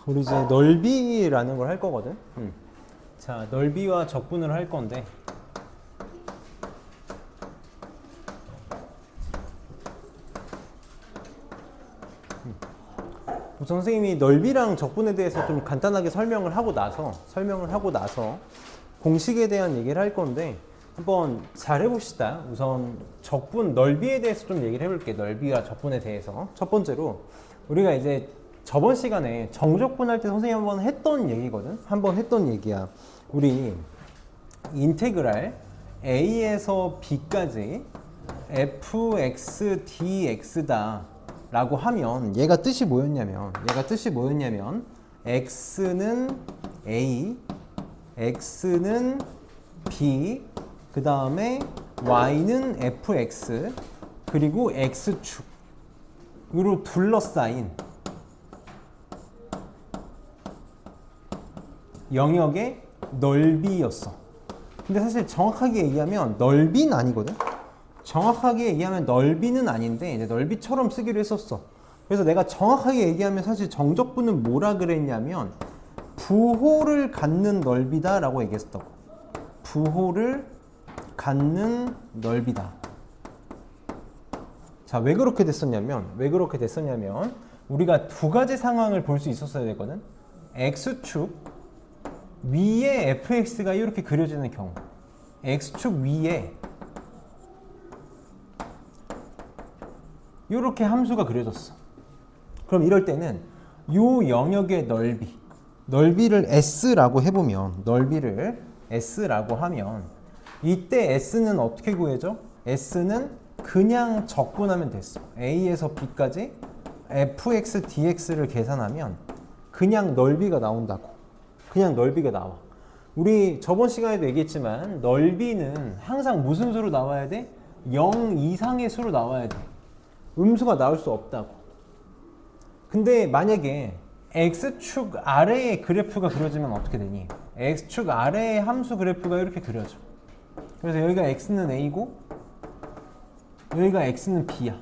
우리 이제 넓이라는 걸 할 거거든. 자, 넓이와 적분을 할 건데 우선 선생님이 넓이랑 적분에 대해서 좀 간단하게 설명을 하고 나서 공식에 대한 얘기를 할 건데 한번 잘 해봅시다. 우선 적분, 넓이에 대해서 좀 얘기를 해볼게. 넓이와 적분에 대해서. 첫 번째로 우리가 이제 저번 시간에 정적분 할 때 선생님이 한번 했던 얘기거든. 한번 했던 얘기야. 우리 인테그랄 a에서 b까지 fx dx다 라고 하면 얘가 뜻이 뭐였냐면 x는 a, x는 b, 그 다음에 y는 fx, 그리고 x축으로 둘러싸인 영역의 넓이였어. 근데 사실 정확하게 얘기하면 넓이는 아니거든. 정확하게 얘기하면 넓이는 아닌데 이제 넓이처럼 쓰기로 했었어. 그래서 내가 정확하게 얘기하면 사실 정적분은 뭐라 그랬냐면 부호를 갖는 넓이다 라고 얘기했었다고. 부호를 갖는 넓이다. 자, 왜 그렇게 됐었냐면 우리가 두 가지 상황을 볼 수 있었어야 되거든. x축 위에 fx가 이렇게 그려지는 경우, x축 위에 이렇게 함수가 그려졌어. 그럼 이럴 때는 이 영역의 넓이를 s라고 해보면, 넓이를 s라고 하면 이때 s는 어떻게 구해져? s는 그냥 적분하면 됐어. a에서 b까지 fx dx를 계산하면 그냥 넓이가 나온다고. 그냥 넓이가 나와. 우리 저번 시간에도 얘기했지만 넓이는 항상 무슨 수로 나와야 돼? 0 이상의 수로 나와야 돼. 음수가 나올 수 없다고. 근데 만약에 x축 아래의 그래프가 그려지면 어떻게 되니? x축 아래의 함수 그래프가 이렇게 그려져. 그래서 여기가 x는 a고 여기가 x는 b야.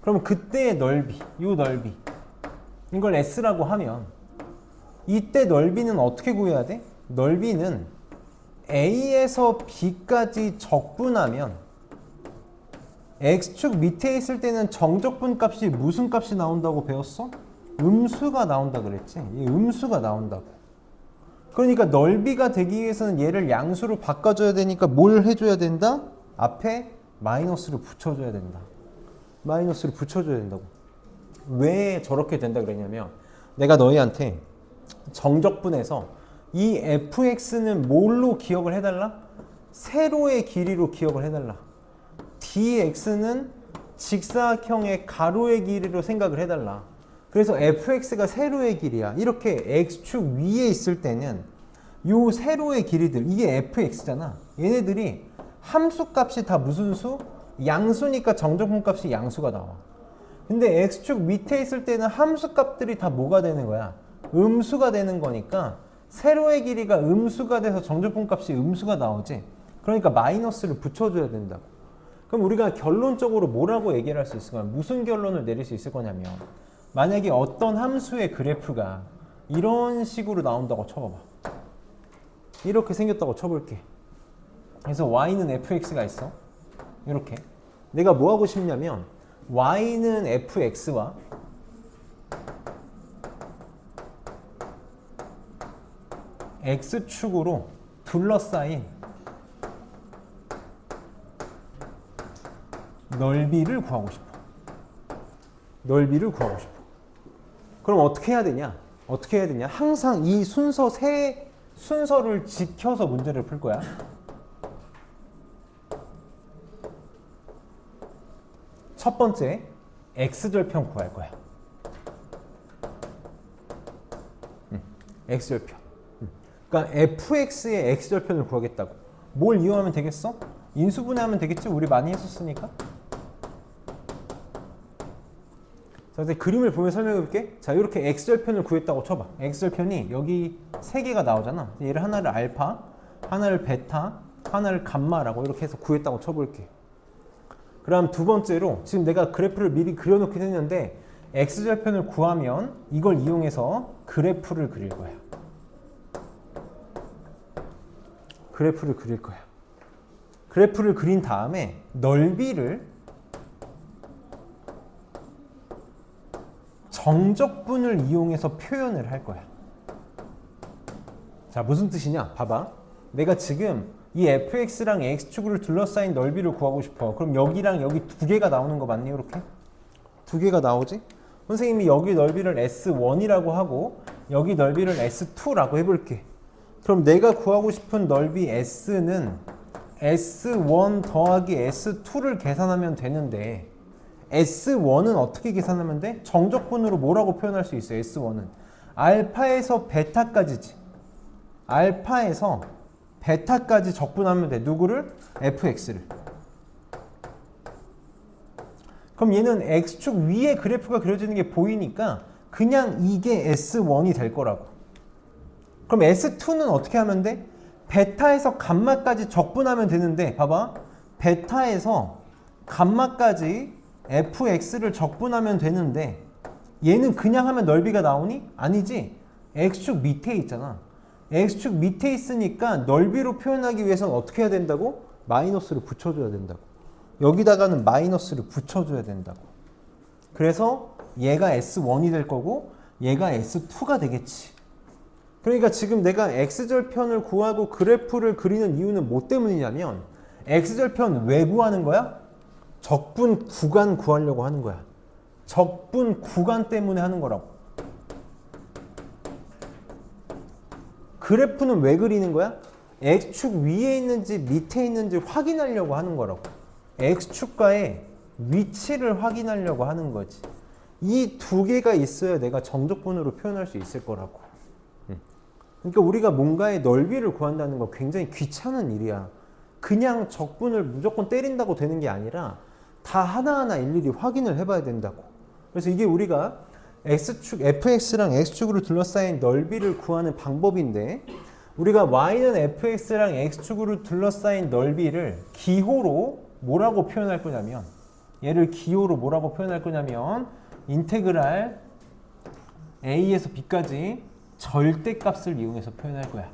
그럼 그때의 넓이, 이 넓이, 이걸 s라고 하면 이때 넓이는 어떻게 구해야 돼? 넓이는 a에서 b까지 적분하면 x축 밑에 있을 때는 정적분 값이 무슨 값이 나온다고 배웠어? 음수가 나온다 그랬지? 이 음수가 나온다고. 그러니까 넓이가 되기 위해서는 얘를 양수로 바꿔줘야 되니까 뭘 해줘야 된다? 앞에 마이너스를 붙여줘야 된다. 마이너스를 붙여줘야 된다고. 왜 저렇게 된다 그랬냐면 내가 너희한테 정적분에서 이 fx는 뭘로 기억을 해달라? 세로의 길이로 기억을 해달라. dx는 직사각형의 가로의 길이로 생각을 해달라. 그래서 fx가 세로의 길이야. 이렇게 x축 위에 있을 때는 요 세로의 길이들, 이게 fx잖아. 얘네들이 함수값이 다 무슨 수? 양수니까 정적분 값이 양수가 나와. 근데 x축 밑에 있을 때는 함수값들이 다 뭐가 되는 거야? 음수가 되는 거니까 세로의 길이가 음수가 돼서 정적분 값이 음수가 나오지. 그러니까 마이너스를 붙여줘야 된다고. 그럼 우리가 결론적으로 뭐라고 얘기를 할 수 있을 거냐? 무슨 결론을 내릴 수 있을 거냐면 만약에 어떤 함수의 그래프가 이런 식으로 나온다고 쳐봐봐. 이렇게 생겼다고 쳐볼게. 그래서 y는 fx가 있어. 이렇게. 내가 뭐 하고 싶냐면 y는 fx와 x축으로 둘러싸인 넓이를 구하고 싶어. 넓이를 구하고 싶어. 그럼 어떻게 해야 되냐? 항상 이 순서를 지켜서 문제를 풀 거야. 첫 번째, x절편 구할 거야. x절편. 그러니까 fx의 x절편을 구하겠다고. 뭘 이용하면 되겠어? 인수분해하면 되겠지? 우리 많이 했었으니까. 자, 이제 그림을 보면 설명해 볼게. 자, 이렇게 x절편을 구했다고 쳐봐. x절편이 여기 세 개가 나오잖아. 얘를 하나를 알파, 하나를 베타, 하나를 감마라고 이렇게 해서 구했다고 쳐볼게. 그럼 두 번째로 지금 내가 그래프를 미리 그려놓긴 했는데 x절편을 구하면 이걸 이용해서 그래프를 그릴 거야. 그래프를 그릴 거야. 그래프를 그린 다음에 넓이를 정적분을 이용해서 표현을 할 거야. 자, 무슨 뜻이냐? 봐봐. 내가 지금 이 fx랑 x축으로 둘러싸인 넓이를 구하고 싶어. 그럼 여기랑 여기 두 개가 나오는 거 맞니? 이렇게? 두 개가 나오지? 선생님이 여기 넓이를 S1이라고 하고 여기 넓이를 S2라고 해볼게. 그럼 내가 구하고 싶은 넓이 S는 S1 더하기 S2를 계산하면 되는데 S1은 어떻게 계산하면 돼? 정적분으로 뭐라고 표현할 수 있어? S1은 알파에서 베타까지지. 알파에서 베타까지 적분하면 돼. 누구를? fx를. 그럼 얘는 x축 위에 그래프가 그려지는 게 보이니까 그냥 이게 S1이 될 거라고. 그럼 S2는 어떻게 하면 돼? 베타에서 감마까지 적분하면 되는데 봐봐. 베타에서 감마까지 fx를 적분하면 되는데 얘는 그냥 하면 넓이가 나오니? 아니지. x축 밑에 있잖아. x축 밑에 있으니까 넓이로 표현하기 위해서는 어떻게 해야 된다고? 마이너스를 붙여줘야 된다고. 여기다가는 마이너스를 붙여줘야 된다고. 그래서 얘가 S1이 될 거고 얘가 S2가 되겠지. 그러니까 지금 내가 x절편을 구하고 그래프를 그리는 이유는 뭐 때문이냐면 x절편 왜 구하는 거야? 적분 구간 구하려고 하는 거야. 적분 구간 때문에 하는 거라고. 그래프는 왜 그리는 거야? x축 위에 있는지 밑에 있는지 확인하려고 하는 거라고. x축과의 위치를 확인하려고 하는 거지. 이 두 개가 있어야 내가 정적분으로 표현할 수 있을 거라고. 그러니까 우리가 뭔가의 넓이를 구한다는 거 굉장히 귀찮은 일이야. 그냥 적분을 무조건 때린다고 되는 게 아니라 다 하나하나 일일이 확인을 해봐야 된다고. 그래서 이게 우리가 x축, fx랑 x축으로 둘러싸인 넓이를 구하는 방법인데 우리가 y는 fx랑 x축으로 둘러싸인 넓이를 기호로 뭐라고 표현할 거냐면 얘를 기호로 뭐라고 표현할 거냐면 인테그랄 a에서 b까지 절대값을 이용해서 표현할 거야.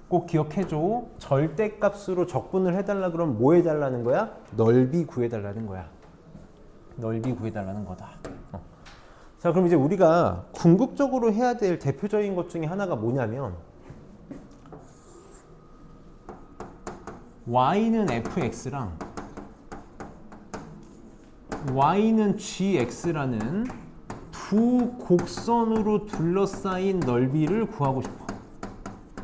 꼭 기억해줘. 절대값으로 적분을 해달라 그러면 뭐 해달라는 거야? 넓이 구해달라는 거야. 넓이 구해달라는 거다. 자, 그럼 이제 우리가 궁극적으로 해야 될 대표적인 것 중에 하나가 뭐냐면 y는 fx랑 y는 gx라는 두 곡선으로 둘러싸인 넓이를 구하고 싶어.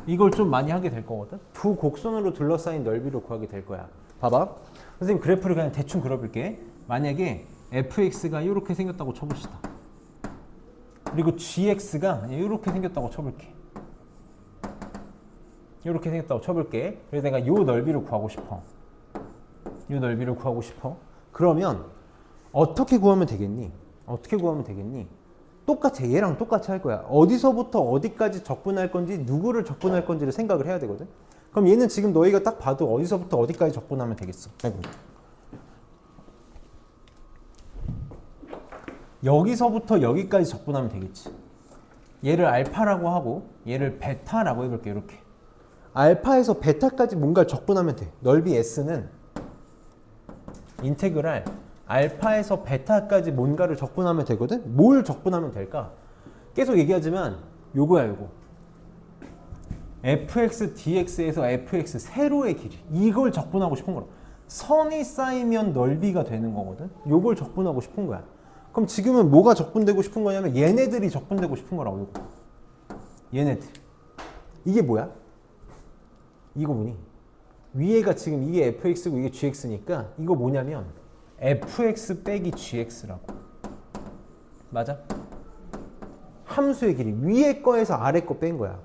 이걸 좀 많이 하게 될 거거든. 두 곡선으로 둘러싸인 넓이를 구하게 될 거야. 봐봐. 선생님 그래프를 그냥 대충 그려볼게. 만약에 fx가 이렇게 생겼다고 쳐봅시다. 그리고 gx가 이렇게 생겼다고 쳐볼게. 이렇게 생겼다고 쳐볼게. 그래서 내가 이 넓이를 구하고 싶어. 이 넓이를 구하고 싶어. 그러면 어떻게 구하면 되겠니? 어떻게 구하면 되겠니? 똑같아. 얘랑 똑같이 할 거야. 어디서부터 어디까지 적분할 건지 누구를 적분할 건지를 생각을 해야 되거든. 그럼 얘는 지금 너희가 딱 봐도 어디서부터 어디까지 적분하면 되겠어. 여기서부터 여기까지 적분하면 되겠지. 얘를 알파라고 하고 얘를 베타라고 해볼게. 이렇게 알파에서 베타까지 뭔가를 적분하면 돼. 넓이 S는 인테그랄 알파에서 베타까지 뭔가를 적분하면 되거든. 뭘 적분하면 될까? 계속 얘기하지만 요거야. 요거 fx dx에서 fx 세로의 길이, 이걸 적분하고 싶은 거라. 선이 쌓이면 넓이가 되는 거거든. 요걸 적분하고 싶은 거야. 그럼 지금은 뭐가 적분되고 싶은 거냐면 얘네들이 적분되고 싶은 거라고. 요거. 얘네들. 이게 뭐야? 이거 뭐니? 위에가 지금 이게 fx고 이게 gx니까 이거 뭐냐면 fx 빼기 gx라고. 맞아? 함수의 길이 위에 거에서 아래 거 뺀 거야.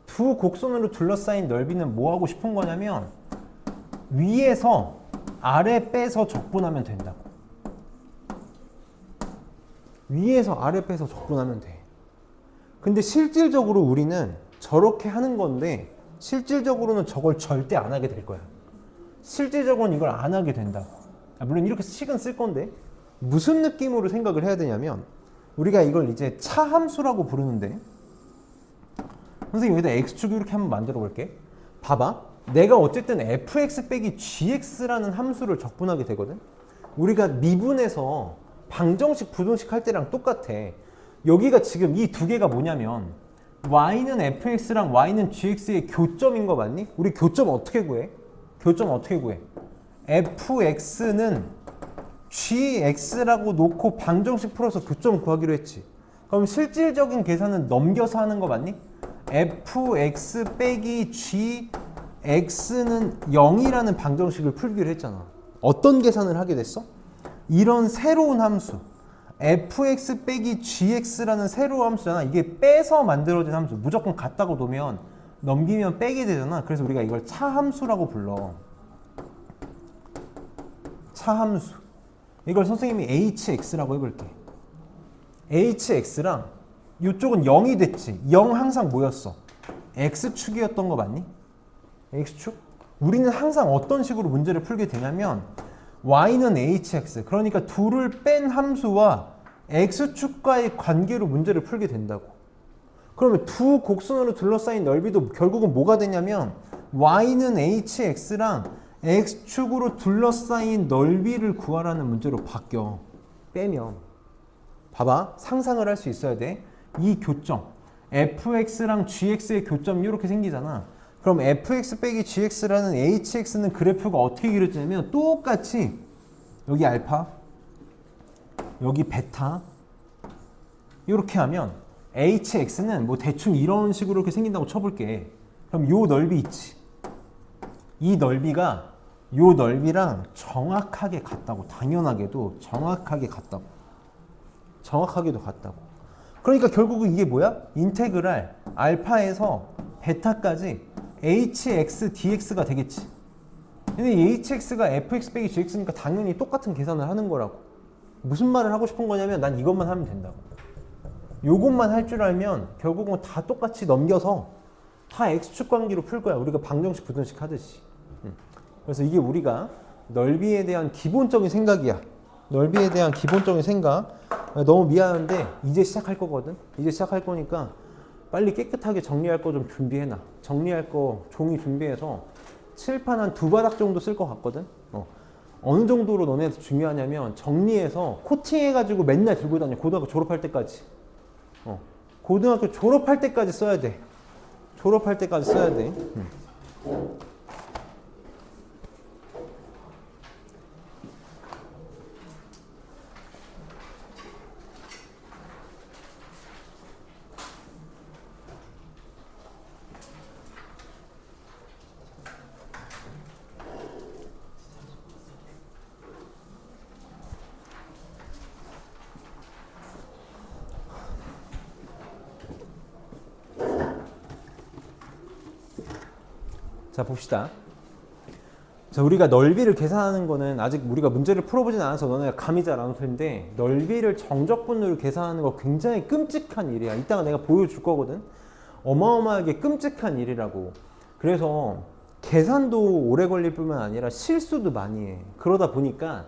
두 곡선으로 둘러싸인 넓이는 뭐 하고 싶은 거냐면 위에서 아래 빼서 적분하면 된다고. 위에서 아래 빼서 적분하면 돼. 근데 실질적으로 우리는 저렇게 하는 건데 실질적으로는 저걸 절대 안 하게 될 거야. 실질적으로는 이걸 안 하게 된다고. 물론 이렇게 식은 쓸 건데 무슨 느낌으로 생각을 해야 되냐면 우리가 이걸 이제 차함수라고 부르는데 선생님 여기다 x축 이렇게 한번 만들어 볼게. 봐봐. 내가 어쨌든 fx 빼기 gx라는 함수를 적분하게 되거든. 우리가 미분에서 방정식 부등식 할 때랑 똑같아. 여기가 지금 이 두 개가 뭐냐면 y는 fx랑 y는 gx의 교점인 거 맞니? 우리 교점 어떻게 구해? 교점 어떻게 구해? fx는 gx라고 놓고 방정식 풀어서 교점 구하기로 했지. 그럼 실질적인 계산은 넘겨서 하는 거 맞니? fx 빼기 gx는 0이라는 방정식을 풀기로 했잖아. 어떤 계산을 하게 됐어? 이런 새로운 함수 fx 빼기 gx라는 새로운 함수잖아. 이게 빼서 만들어진 함수. 무조건 같다고 놓으면 넘기면 빼게 되잖아. 그래서 우리가 이걸 차함수라고 불러. 차함수. 이걸 선생님이 hx라고 해볼게. hx랑 이쪽은 0이 됐지. 0 항상 뭐였어? x축이었던 거 맞니? x축? 우리는 항상 어떤 식으로 문제를 풀게 되냐면 y는 hx, 그러니까 둘을 뺀 함수와 x축과의 관계로 문제를 풀게 된다고. 그러면 두 곡선으로 둘러싸인 넓이도 결국은 뭐가 되냐면 y는 hx랑 x축으로 둘러싸인 넓이를 구하라는 문제로 바뀌어. 빼면. 봐봐. 상상을 할 수 있어야 돼. 이 교점 fx랑 gx의 교점이 이렇게 생기잖아. 그럼 fx 빼기 gx라는 hx는 그래프가 어떻게 그려지냐면 똑같이 여기 알파, 여기 베타 이렇게 하면 hx는 뭐 대충 이런 식으로 이렇게 생긴다고 쳐볼게. 그럼 요 넓이 있지. 이 넓이가 요 넓이랑 정확하게 같다고. 당연하게도 정확하게 같다고. 정확하게도 같다고. 그러니까 결국은 이게 뭐야? 인테그랄 알파에서 베타까지 hx dx가 되겠지. 근데 이 hx가 fx 빼기 gx니까 당연히 똑같은 계산을 하는 거라고. 무슨 말을 하고 싶은 거냐면 난 이것만 하면 된다고. 요것만 할 줄 알면 결국은 다 똑같이 넘겨서 다 x축 관계로 풀 거야. 우리가 방정식 부등식 하듯이. 그래서 이게 우리가 넓이에 대한 기본적인 생각이야. 넓이에 대한 기본적인 생각. 너무 미안한데 이제 시작할 거거든. 이제 시작할 거니까 빨리 깨끗하게 정리할 거 좀 준비해놔. 정리할 거 종이 준비해서 칠판 한 2바닥 정도 쓸 것 같거든. 어느 정도로 너네한테 중요하냐면 정리해서 코팅해가지고 맨날 들고 다녀. 고등학교 졸업할 때까지. 고등학교 졸업할 때까지 써야 돼. 졸업할 때까지 써야 돼. 자, 봅시다. 자, 우리가 넓이를 계산하는 거는 아직 우리가 문제를 풀어보진 않아서 너네가 감이 잘 안 올 텐데 넓이를 정적분으로 계산하는 거 굉장히 끔찍한 일이야. 이따가 내가 보여줄 거거든. 어마어마하게 끔찍한 일이라고. 그래서 계산도 오래 걸릴 뿐만 아니라 실수도 많이 해. 그러다 보니까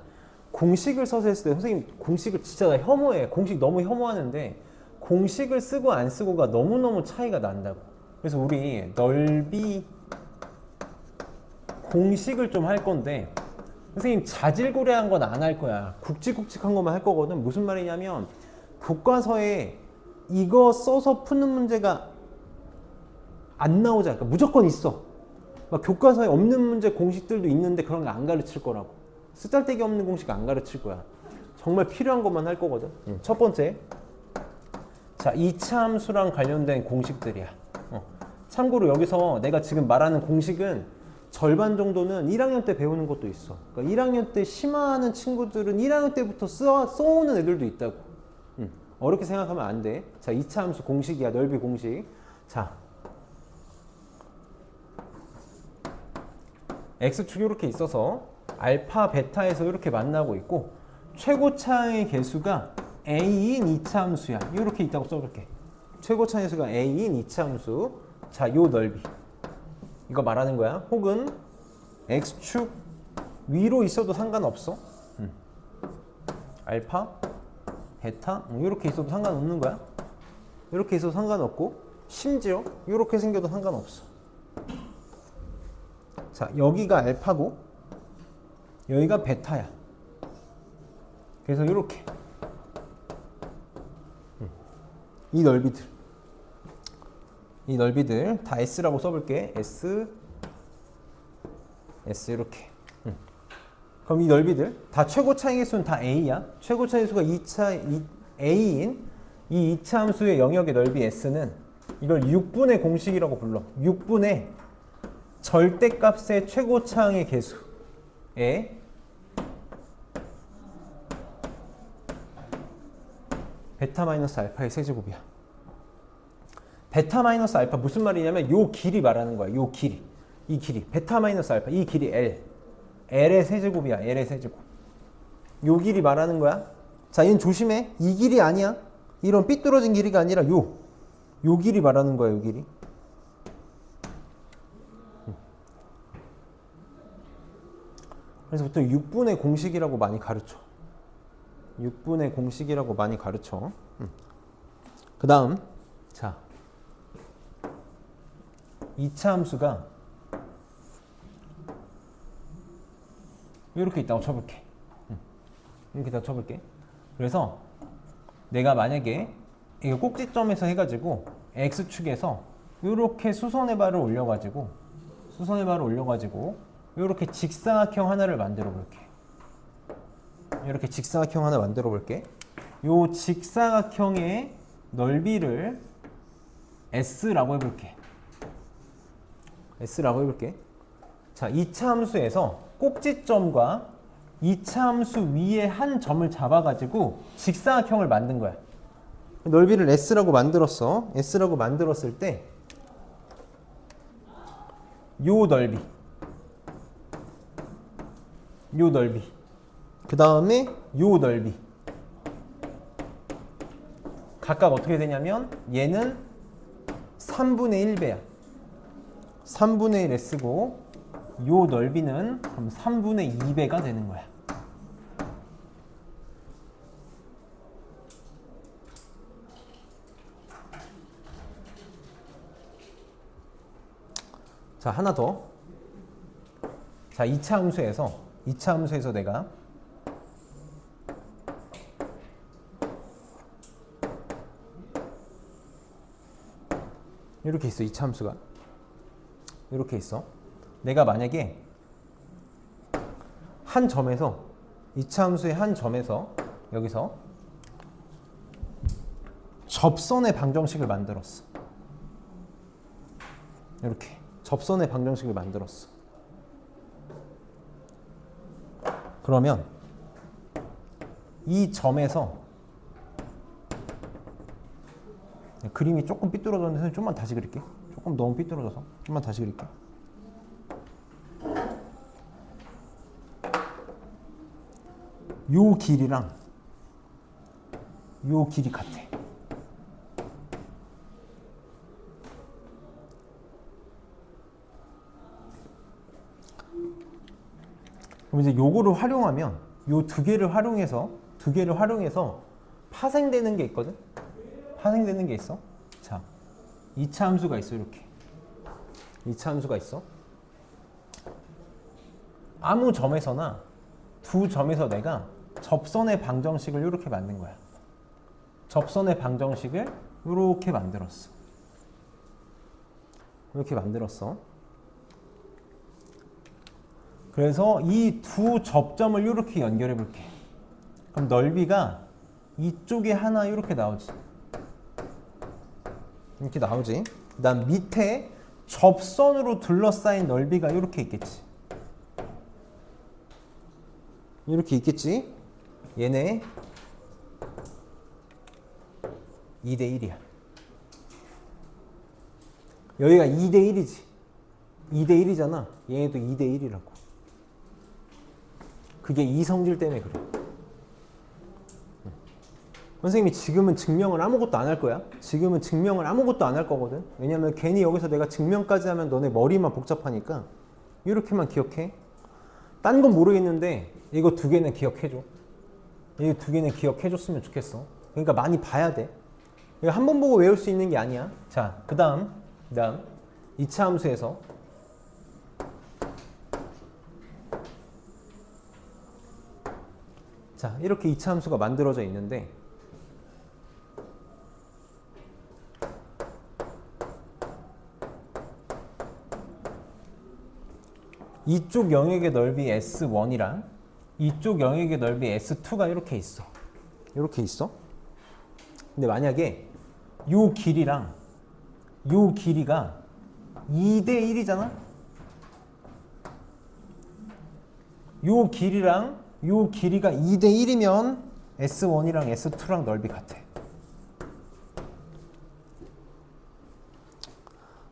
공식을 써서 했을 때 선생님 공식을 진짜 나 혐오해. 공식 너무 혐오하는데 공식을 쓰고 안 쓰고가 너무너무 차이가 난다고. 그래서 우리 넓이 공식을 좀 할 건데 선생님 자질구레한 건 안 할 거야. 굵직굵직한 것만 할 거거든. 무슨 말이냐면 교과서에 이거 써서 푸는 문제가 안 나오잖아. 그러니까 무조건 있어. 막 교과서에 없는 문제 공식들도 있는데 그런 거 안 가르칠 거라고. 쓰잘데기 없는 공식 안 가르칠 거야. 정말 필요한 것만 할 거거든. 첫 번째, 자, 이차함수랑 관련된 공식들이야. 참고로 여기서 내가 지금 말하는 공식은 절반 정도는 1학년 때 배우는 것도 있어. 그러니까 1학년 때 심화하는 친구들은 1학년 때부터 써오는 애들도 있다고. 어렵게 생각하면 안 돼. 자, 2차 함수 공식이야. 넓이 공식. 자, x축이 이렇게 있어서 알파, 베타에서 이렇게 만나고 있고 최고차의 개수가 a인 2차 함수야. 이렇게 있다고 써볼게. 최고차의 개수가 a인 2차 함수. 자, 요 넓이. 이거 말하는 거야. 혹은 x축 위로 있어도 상관없어. 알파, 베타 이렇게 있어도 상관없는 거야. 이렇게 있어도 상관없고 심지어 이렇게 생겨도 상관없어. 자, 여기가 알파고 여기가 베타야. 그래서 이렇게 이 넓이들 다 S라고 써볼게. S 이렇게. 그럼 이 넓이들 다 최고 차이계수는 다 A야. 최고 차이계수가 A인 이 이차 함수의 영역의 넓이 S는 이걸 6분의 공식이라고 불러. 6분의 절대값의 최고차항의 개수에 베타 마이너스 알파의 세제곱이야. 베타 마이너스 알파 무슨 말이냐면 요 길이 말하는 거야. 요 길이. 이 길이. 베타 마이너스 알파 이 길이 L의 세제곱이야. L의 세제곱. 요 길이 말하는 거야. 자, 얘는 조심해. 이 길이 아니야. 이런 삐뚤어진 길이가 아니라 요 길이 말하는 거야. 요 길이. 그래서 보통 6분의 공식이라고 많이 가르쳐. 6분의 공식이라고 많이 가르쳐. 그 다음 자 2차 함수가 이렇게 있다고 쳐볼게. 이렇게 있다고 쳐볼게. 그래서 내가 만약에 이거 꼭지점에서 해가지고 X축에서 이렇게 수선의 발을 올려가지고 이렇게 직사각형 하나를 만들어 볼게. 이렇게 직사각형 하나 만들어 볼게. 요 직사각형의 넓이를 S라고 해볼게. 자, 2차 함수에서 꼭지점과 2차 함수 위에 한 점을 잡아가지고 직사각형을 만든 거야. 넓이를 S라고 만들었어. S라고 만들었을 때 요 넓이 그 다음에 요 넓이 각각 어떻게 되냐면 얘는 3분의 1배야. 3분의 1 S고 요 넓이는 그럼 3분의 2배가 되는 거야. 자, 하나 더. 자, 2차 함수에서 내가 이렇게 있어. 2차 함수가 이렇게 있어. 내가 만약에 한 점에서 2차 함수의 한 점에서 여기서 접선의 방정식을 만들었어. 이렇게 접선의 방정식을 만들었어. 그러면 이 점에서 그림이 조금 삐뚤어졌는데 좀만 다시 그릴게. 조금 너무 삐뚤어져서 좀만 다시 그릴게. 요 길이랑 요 길이 같아. 그럼 이제 요거를 활용하면 요 두 개를 활용해서 파생되는 게 있거든. 파생되는 게 있어. 자, 2차 함수가 있어. 이렇게 2차 함수가 있어. 아무 점에서나 두 점에서 내가 접선의 방정식을 이렇게 만든 거야. 접선의 방정식을 이렇게 만들었어. 이렇게 만들었어. 그래서 이 두 접점을 이렇게 연결해 볼게. 그럼 넓이가 이쪽에 하나 이렇게 나오지. 이렇게 나오지. 그다음 밑에 접선으로 둘러싸인 넓이가 이렇게 있겠지. 이렇게 있겠지. 얘네 2대 1이야. 여기가 2대 1이지. 2대 1이잖아. 얘네도 2대 1이라고. 그게 이성질 때문에 그래. 선생님이 지금은 증명을 아무것도 안 할 거야. 지금은 증명을 아무것도 안 할 거거든. 왜냐면 괜히 여기서 내가 증명까지 하면 너네 머리만 복잡하니까 이렇게만 기억해. 딴 건 모르겠는데 이거 두 개는 기억해줘. 이 두 개는 기억해 줬으면 좋겠어. 그러니까 많이 봐야 돼. 이거 한 번 보고 외울 수 있는 게 아니야. 자, 그 다음 2차 함수에서 자, 이렇게 2차 함수가 만들어져 있는데 이쪽 영역의 넓이 S1이랑 이쪽 영역의 넓이 S2가 이렇게 있어. 이렇게 있어. 근데 만약에 요 길이랑 요 길이가 2대 1이잖아? 요 길이랑 요 길이가 2대 1이면 S1이랑 S2랑 넓이 같아.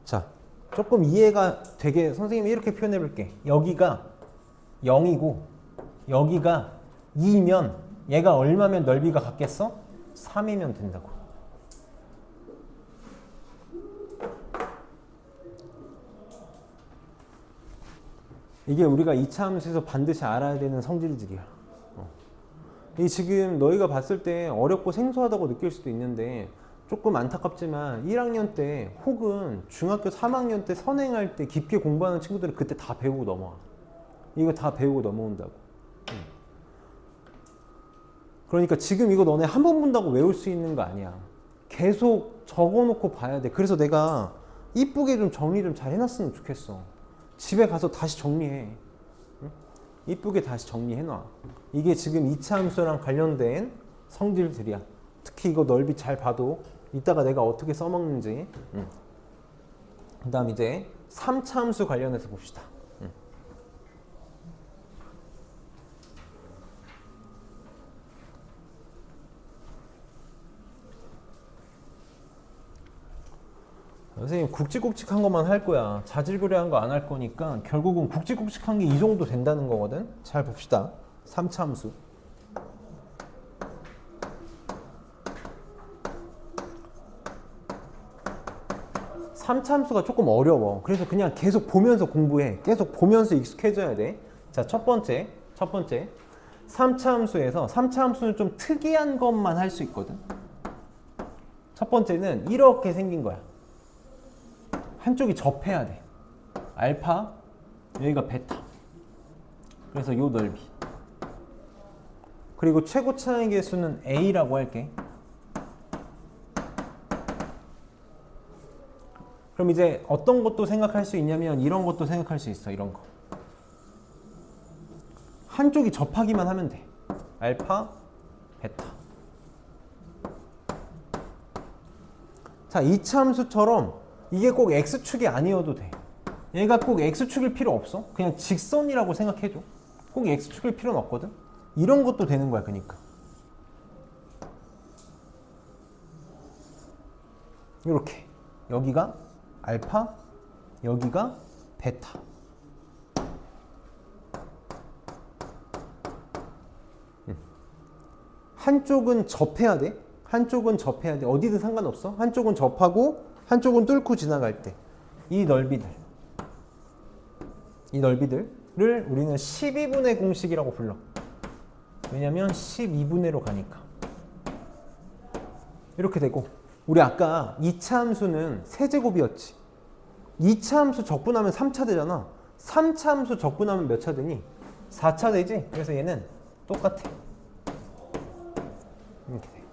자, 조금 이해가 되게 선생님이 이렇게 표현해 볼게. 여기가 0이고 여기가 2면 얘가 얼마면 넓이가 같겠어? 3이면 된다고. 이게 우리가 2차 함수에서 반드시 알아야 되는 성질들이야. 이 지금 너희가 봤을 때 어렵고 생소하다고 느낄 수도 있는데 조금 안타깝지만 1학년 때 혹은 중학교 3학년 때 선행할 때 깊게 공부하는 친구들은 그때 다 배우고 넘어와. 이거 다 배우고 넘어온다고. 그러니까 지금 이거 너네 한 번 본다고 외울 수 있는 거 아니야. 계속 적어놓고 봐야 돼. 그래서 내가 이쁘게 좀 정리 좀 잘 해놨으면 좋겠어. 집에 가서 다시 정리해. 응? 이쁘게 다시 정리해놔. 이게 지금 2차 함수랑 관련된 성질들이야. 특히 이거 넓이 잘 봐도 이따가 내가 어떻게 써먹는지. 그 다음 이제 3차 함수 관련해서 봅시다. 선생님 굵직굵직한 것만 할 거야. 자질구레한 거 안 할 거니까 결국은 굵직굵직한 게 이 정도 된다는 거거든. 잘 봅시다. 3차 함수. 3차 함수가 조금 어려워. 그래서 그냥 계속 보면서 공부해. 계속 보면서 익숙해져야 돼. 자, 첫 번째 3차 함수에서 3차 함수는 좀 특이한 것만 할 수 있거든. 첫 번째는 이렇게 생긴 거야. 한쪽이 접해야 돼. 알파, 여기가 베타. 그래서 요 넓이. 그리고 최고 차의 개수는 A라고 할게. 그럼 이제 어떤 것도 생각할 수 있냐면 이런 것도 생각할 수 있어. 이런 거. 한쪽이 접하기만 하면 돼. 알파, 베타. 자, 2차 함수처럼 이게 꼭 X축이 아니어도 돼. 얘가 꼭 X축일 필요 없어. 그냥 직선이라고 생각해줘. 꼭 X축일 필요는 없거든. 이런 것도 되는 거야. 그러니까 이렇게 여기가 알파, 여기가 베타. 한쪽은 접해야 돼. 한쪽은 접해야 돼. 어디든 상관없어. 한쪽은 접하고 한쪽은 뚫고 지나갈 때 이 넓이들을 우리는 12분의 공식이라고 불러. 왜냐면 12분의로 가니까. 이렇게 되고, 우리 아까 2차 함수는 세제곱이었지. 2차 함수 적분하면 3차 되잖아. 3차 함수 적분하면 몇 차 되니? 4차 되지? 그래서 얘는 똑같아. 이렇게 돼.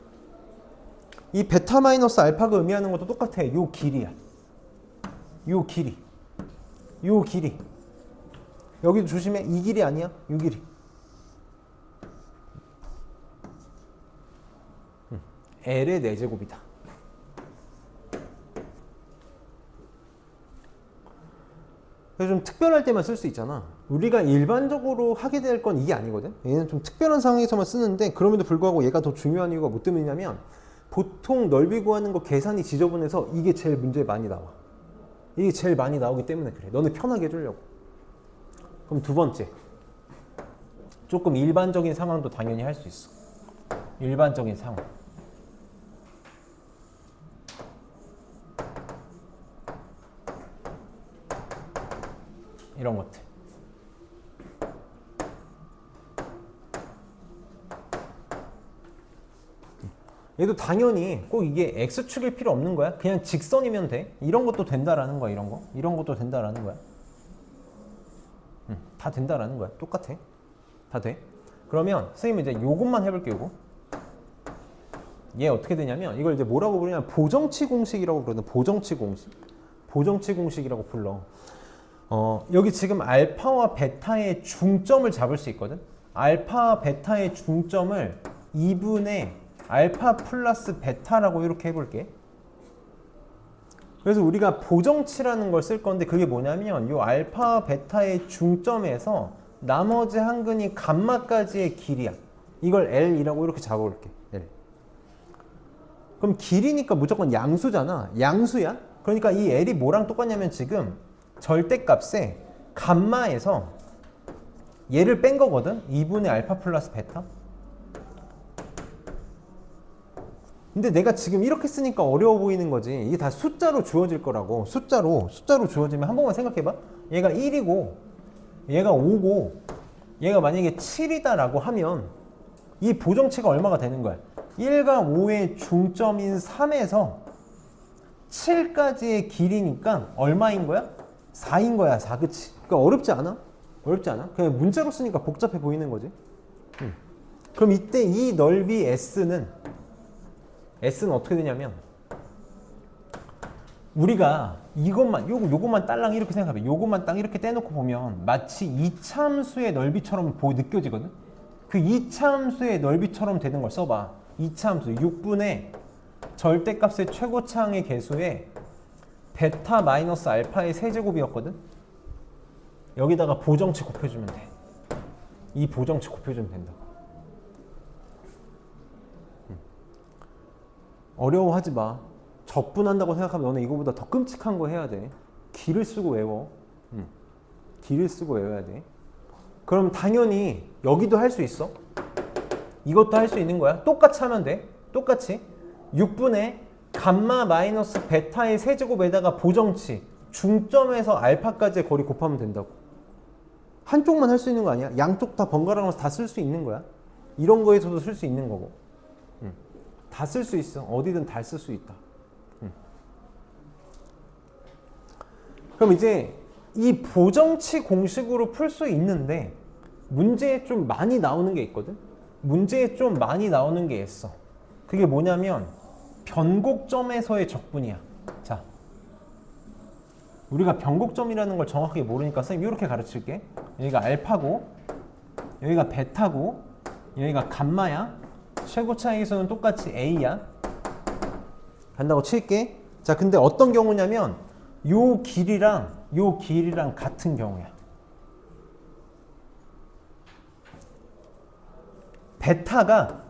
이 베타 마이너스 알파가 의미하는 것도 똑같아. 요 길이야. 요 길이. 여기도 조심해. 이 길이 아니야. 요 길이. L의 4제곱이다. 그래서 좀 특별할 때만 쓸 수 있잖아. 우리가 일반적으로 하게 될 건 이게 아니거든. 얘는 좀 특별한 상황에서만 쓰는데 그럼에도 불구하고 얘가 더 중요한 이유가 뭐 때문이냐면 보통 넓이 구하는 거 계산이 지저분해서 이게 제일 문제에 많이 나와. 이게 제일 많이 나오기 때문에 그래. 너네 편하게 해주려고. 그럼 두 번째. 조금 일반적인 상황도 당연히 할 수 있어. 일반적인 상황. 이런 것들. 얘도 당연히 꼭 이게 x축일 필요 없는 거야. 그냥 직선이면 돼. 이런 것도 된다라는 거야. 이런 거. 이런 것도 된다라는 거야. 다 된다라는 거야. 똑같아. 다 돼. 그러면 선생님 이제 요것만 해볼게요. 요거. 얘 어떻게 되냐면 이걸 이제 뭐라고 부르냐면 보정치 공식이라고 부르는 보정치 공식. 보정치 공식이라고 불러. 여기 지금 알파와 베타의 중점을 잡을 수 있거든. 알파와 베타의 중점을 2분의 알파 플러스 베타라고 이렇게 해볼게. 그래서 우리가 보정치라는 걸 쓸 건데 그게 뭐냐면 이 알파 베타의 중점에서 나머지 한 근이 감마까지의 길이야. 이걸 L이라고 이렇게 잡아볼게. L. 그럼 길이니까 무조건 양수잖아. 양수야. 그러니까 이 L이 뭐랑 똑같냐면 지금 절대값에 감마에서 얘를 뺀 거거든. 2분의 알파 플러스 베타. 근데 내가 지금 이렇게 쓰니까 어려워 보이는 거지. 이게 다 숫자로 주어질 거라고. 숫자로 주어지면 한 번만 생각해봐. 얘가 1이고 얘가 5고 얘가 만약에 7이다 라고 하면 이 보정치가 얼마가 되는 거야? 1과 5의 중점인 3에서 7까지의 길이니까 얼마인 거야? 4인 거야. 4. 그치? 그러니까 어렵지 않아? 어렵지 않아? 그냥 문자로 쓰니까 복잡해 보이는 거지. 그럼 이때 이 넓이 S는 어떻게 되냐면 우리가 이것만 요것만 딸랑 이렇게 생각하면 요것만 딱 이렇게 떼놓고 보면 마치 이차함수의 넓이처럼 느껴지거든. 그 이차함수의 넓이처럼 되는 걸 써봐. 이차함수 6분의 절대값의 최고차항의 개수에 베타 마이너스 알파의 세제곱이었거든. 여기다가 보정치 곱해주면 돼. 이 보정치 곱해주면 된다. 어려워하지 마. 적분한다고 생각하면 너는 이거보다 더 끔찍한 거 해야 돼. 기를 쓰고 외워. 기를 쓰고 외워야 돼. 그럼 당연히 여기도 할 수 있어. 이것도 할 수 있는 거야. 똑같이 하면 돼. 똑같이 6분의 감마 마이너스 베타의 세제곱에다가 보정치 중점에서 알파까지의 거리 곱하면 된다고. 한쪽만 할 수 있는 거 아니야? 양쪽 다 번갈아가면서 다 쓸 수 있는 거야. 이런 거에서도 쓸 수 있는 거고. 다 쓸 수 있어. 어디든 다 쓸 수 있다. 그럼 이제 이 보정치 공식으로 풀 수 있는데 문제에 좀 많이 나오는 게 있거든. 문제에 좀 많이 나오는 게 있어. 그게 뭐냐면 변곡점에서의 적분이야. 자, 우리가 변곡점이라는 걸 정확하게 모르니까 선생님 이렇게 가르칠게. 여기가 알파고 여기가 베타고 여기가 감마야. 최고차항에서는 똑같이 A야. 간다고 칠게. 자, 근데 어떤 경우냐면 요 길이랑 같은 경우야. 베타가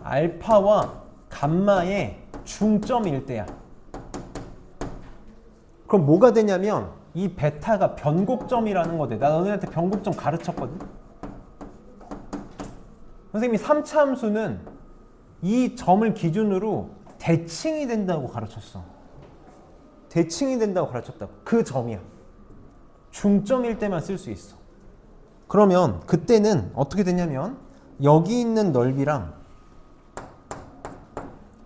알파와 감마의 중점일 때야. 그럼 뭐가 되냐면 이 베타가 변곡점이라는 거돼. 나 너네한테 변곡점 가르쳤거든. 선생님이 3차 함수는 이 점을 기준으로 대칭이 된다고 가르쳤어. 대칭이 된다고 가르쳤다고. 그 점이야. 중점일 때만 쓸 수 있어. 그러면 그때는 어떻게 되냐면 여기 있는 넓이랑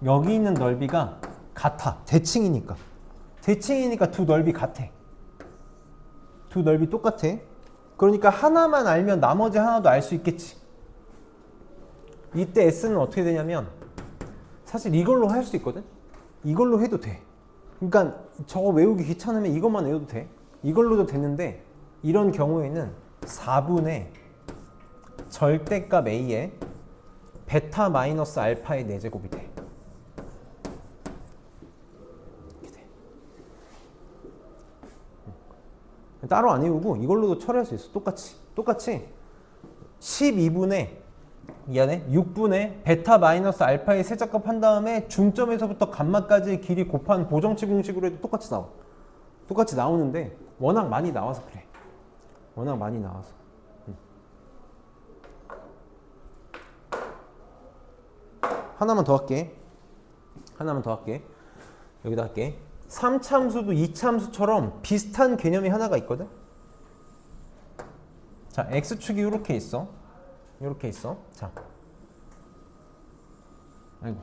여기 있는 넓이가 같아. 대칭이니까. 대칭이니까 두 넓이 같아. 두 넓이 똑같아. 그러니까 하나만 알면 나머지 하나도 알 수 있겠지. 이때 S는 어떻게 되냐면 사실 이걸로 할 수 있거든. 이걸로 해도 돼. 그러니까 저거 외우기 귀찮으면 이것만 외워도 돼. 이걸로도 되는데 이런 경우에는 4분의 절대값 A에 베타 마이너스 알파의 4제곱이 돼. 이렇게 돼. 따로 안 외우고 이걸로도 처리할 수 있어. 똑같이 12분의 미안해 6분의 베타 마이너스 알파의 세제곱 한 다음에 중점에서부터 감마까지의 길이 곱한 보정치 공식으로 해도 똑같이 나와. 똑같이 나오는데 워낙 많이 나와서 그래. 워낙 많이 나와서. 하나만 더 할게. 여기다 할게. 3차 함수도 2차 함수처럼 비슷한 개념이 하나가 있거든. 자, x축이 이렇게 있어. 자, 아이고.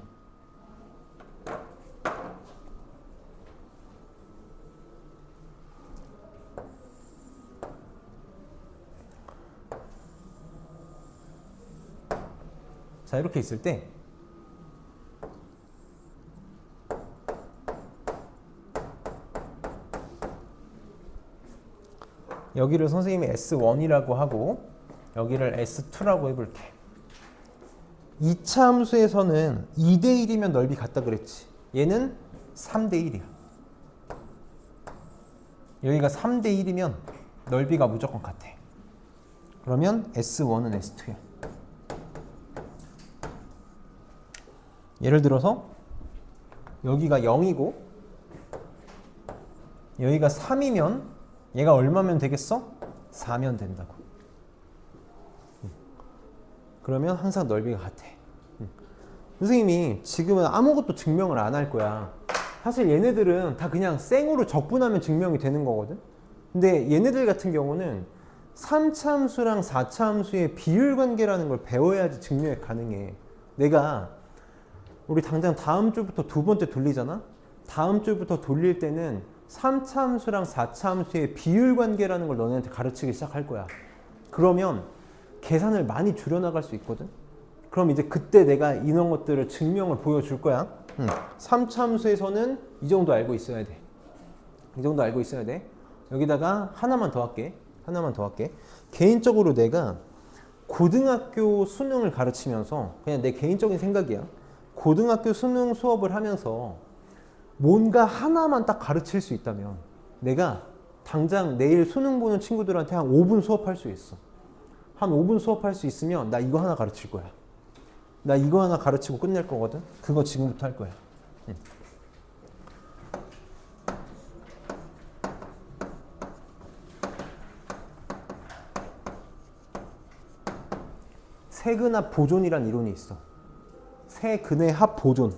자, 이렇게 있을 때 여기를 선생님이 S1이라고 하고 여기를 S2라고 해볼게. 2차 함수에서는 2대1이면 넓이 같다 그랬지. 얘는 3대1이야. 여기가 3대1이면 넓이가 무조건 같아. 그러면 S1은 S2야. 예를 들어서 여기가 0이고 여기가 3이면 얘가 얼마면 되겠어? 4면 된다고. 그러면 항상 넓이가 같아. 선생님이 지금은 아무것도 증명을 안 할 거야. 사실 얘네들은 다 그냥 생으로 적분하면 증명이 되는 거거든. 근데 얘네들 같은 경우는 3차 함수랑 4차 함수의 비율 관계라는 걸 배워야지 증명이 가능해. 내가 우리 당장 다음 주부터 두 번째 돌리잖아? 다음 주부터 돌릴 때는 3차 함수랑 4차 함수의 비율 관계라는 걸 너네한테 가르치기 시작할 거야. 그러면 계산을 많이 줄여나갈 수 있거든? 그럼 이제 그때 내가 이런 것들을 증명을 보여줄 거야. 3차 함수에서는 이 정도 알고 있어야 돼. 이 정도 알고 있어야 돼. 여기다가 하나만 더 할게. 하나만 더 할게. 개인적으로 내가 고등학교 수능을 가르치면서 그냥 내 개인적인 생각이야. 고등학교 수능 수업을 하면서 뭔가 하나만 딱 가르칠 수 있다면 내가 당장 내일 수능 보는 친구들한테 한 5분 수업할 수 있어. 한 5분 수업할 수 있으면 나 이거 하나 가르칠 거야. 나 이거 하나 가르치고 끝낼 거거든. 그거 지금부터 할 거야. 세근합 보존이란 이론이 있어. 세근의 합 보존.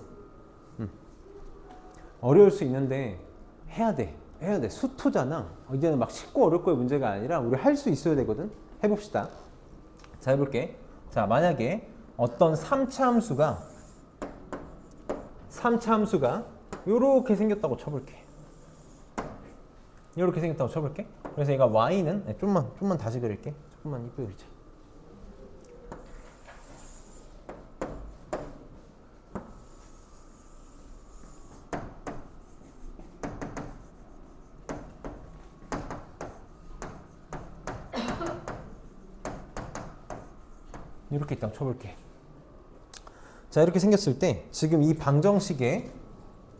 어려울 수 있는데 해야 돼. 해야 돼. 수투잖아. 이제는 막 쉽고 어렵고의 문제가 아니라 우리 할 수 있어야 되거든. 해봅시다. 자, 해볼게. 자, 만약에 어떤 3차 함수가 요렇게 생겼다고 쳐볼게. 요렇게 생겼다고 쳐볼게. 그래서 얘가 y는 좀만 다시 그릴게. 조금만 이쁘게 그리자. 이렇게 있다고 쳐볼게. 자, 이렇게 생겼을 때 지금 이 방정식이